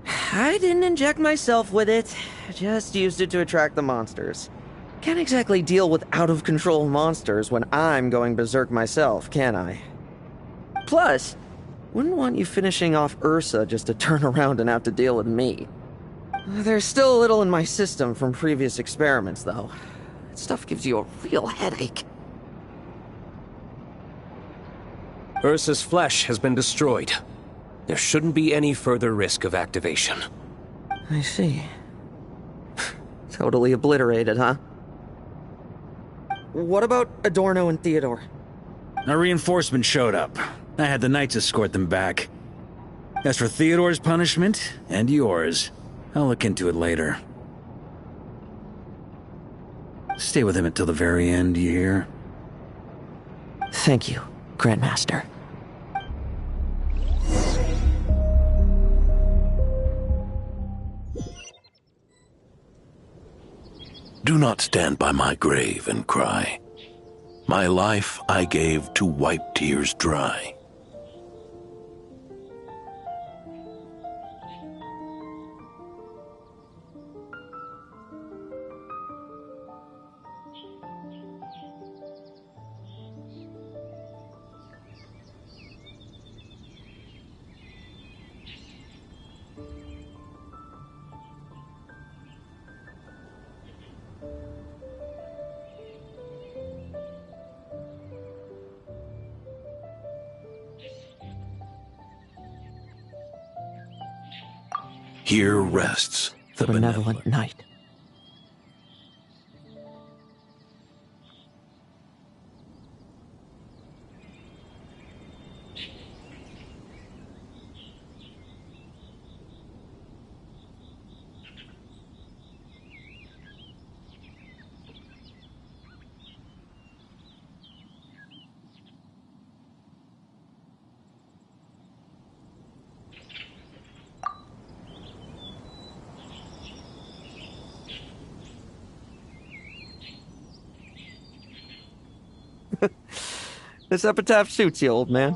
Speaker 2: I didn't inject myself with it. Just used it to attract the monsters. Can't exactly deal with out-of-control monsters when I'm going berserk myself, can I? Plus, wouldn't want you finishing off Ursa just to turn around and have to deal with me. There's still a little in my system from previous experiments, though. That stuff gives you a real headache.
Speaker 8: Ursa's flesh has been destroyed. There shouldn't be any further risk of activation.
Speaker 2: I see. Totally obliterated, huh? What about Adorno and Theodore?
Speaker 7: A reinforcement showed up. I had the Knights escort them back. As for Theodore's punishment, and yours, I'll look into it later. Stay with him until the very end, you hear?
Speaker 2: Thank you, Grandmaster.
Speaker 6: Do not stand by my grave and cry. My life I gave to wipe tears dry. Here rests the
Speaker 2: benevolent knight. This epitaph suits you, old man.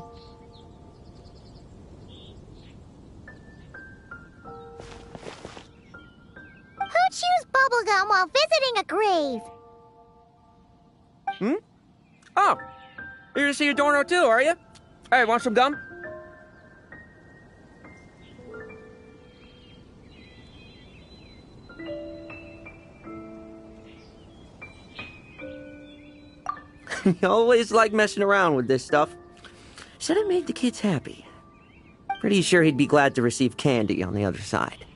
Speaker 3: Who chews bubblegum while visiting a grave?
Speaker 2: Hmm? Oh, you're to see Adorno too, are you? Hey, want some gum? You always like messing around with this stuff. Said it made the kids happy. Pretty sure he'd be glad to receive candy on the other side.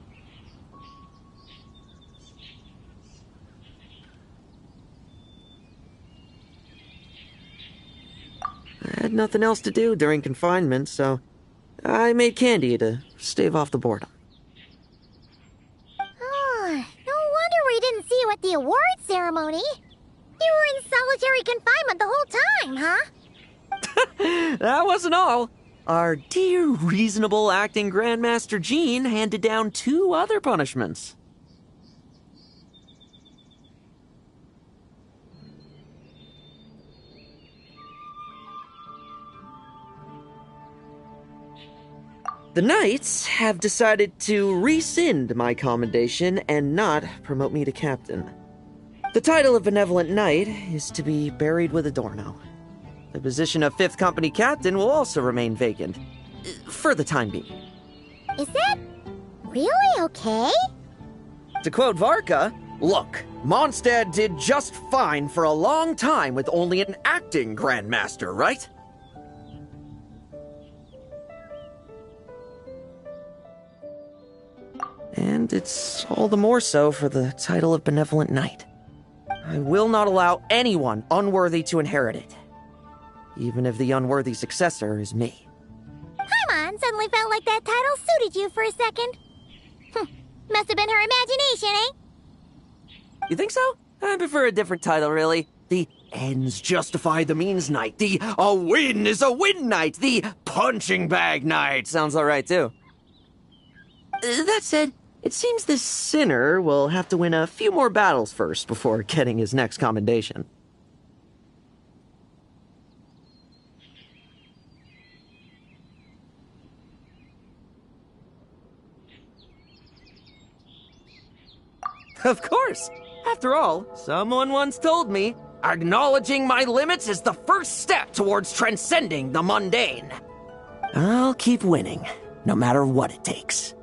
Speaker 2: I had nothing else to do during confinement, so I made candy to stave off the boredom.
Speaker 3: Oh, no wonder we didn't see you at the award ceremony. You were in solitary confinement the whole time, huh?
Speaker 2: That wasn't all. our dear, reasonable acting Grandmaster Jean handed down 2 other punishments. The Knights have decided to rescind my commendation and not promote me to captain. The title of Benevolent Knight is to be buried with Adorno. The position of 5th Company Captain will also remain vacant, for the time being.
Speaker 3: Is that really okay?
Speaker 2: To quote Varka, look, Mondstadt did just fine for a long time with only an acting Grandmaster, right? And it's all the more so for the title of Benevolent Knight. I will not allow anyone unworthy to inherit it, even if the unworthy successor is me.
Speaker 3: Paimon suddenly felt like that title suited you for a second. Must have been her imagination, eh?
Speaker 2: You think so? I prefer a different title, really. The ends justify the means knight. The a win is a win knight. The punching bag knight. Sounds alright, too. That said, it seems this sinner will have to win a few more battles first before getting his next commendation. Of course! After all, someone once told me, acknowledging my limits is the first step towards transcending the mundane. I'll keep winning, no matter what it takes.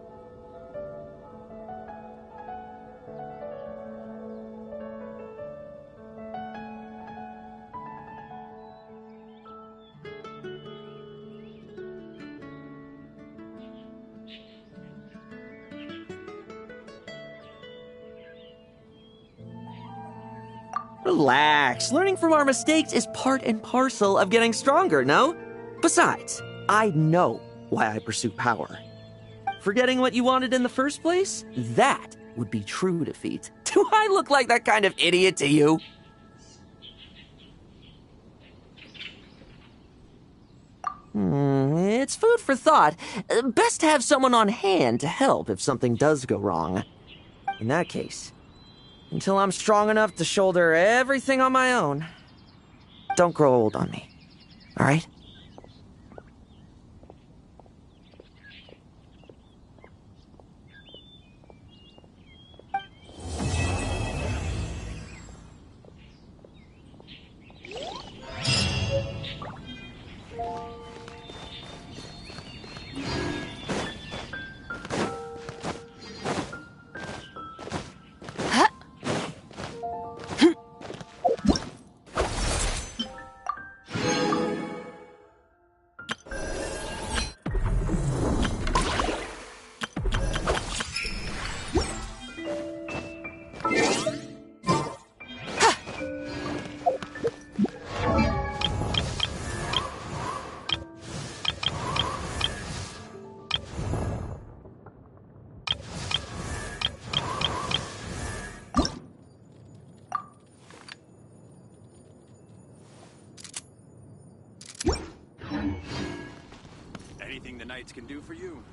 Speaker 2: Relax. Learning from our mistakes is part and parcel of getting stronger, no? Besides, I know why I pursue power. Forgetting what you wanted in the first place? That would be true defeat. Do I look like that kind of idiot to you? It's food for thought. Best to have someone on hand to help if something does go wrong. In that case, until I'm strong enough to shoulder everything on my own, don't grow old on me, all right?
Speaker 15: Anything the Knights can do for you?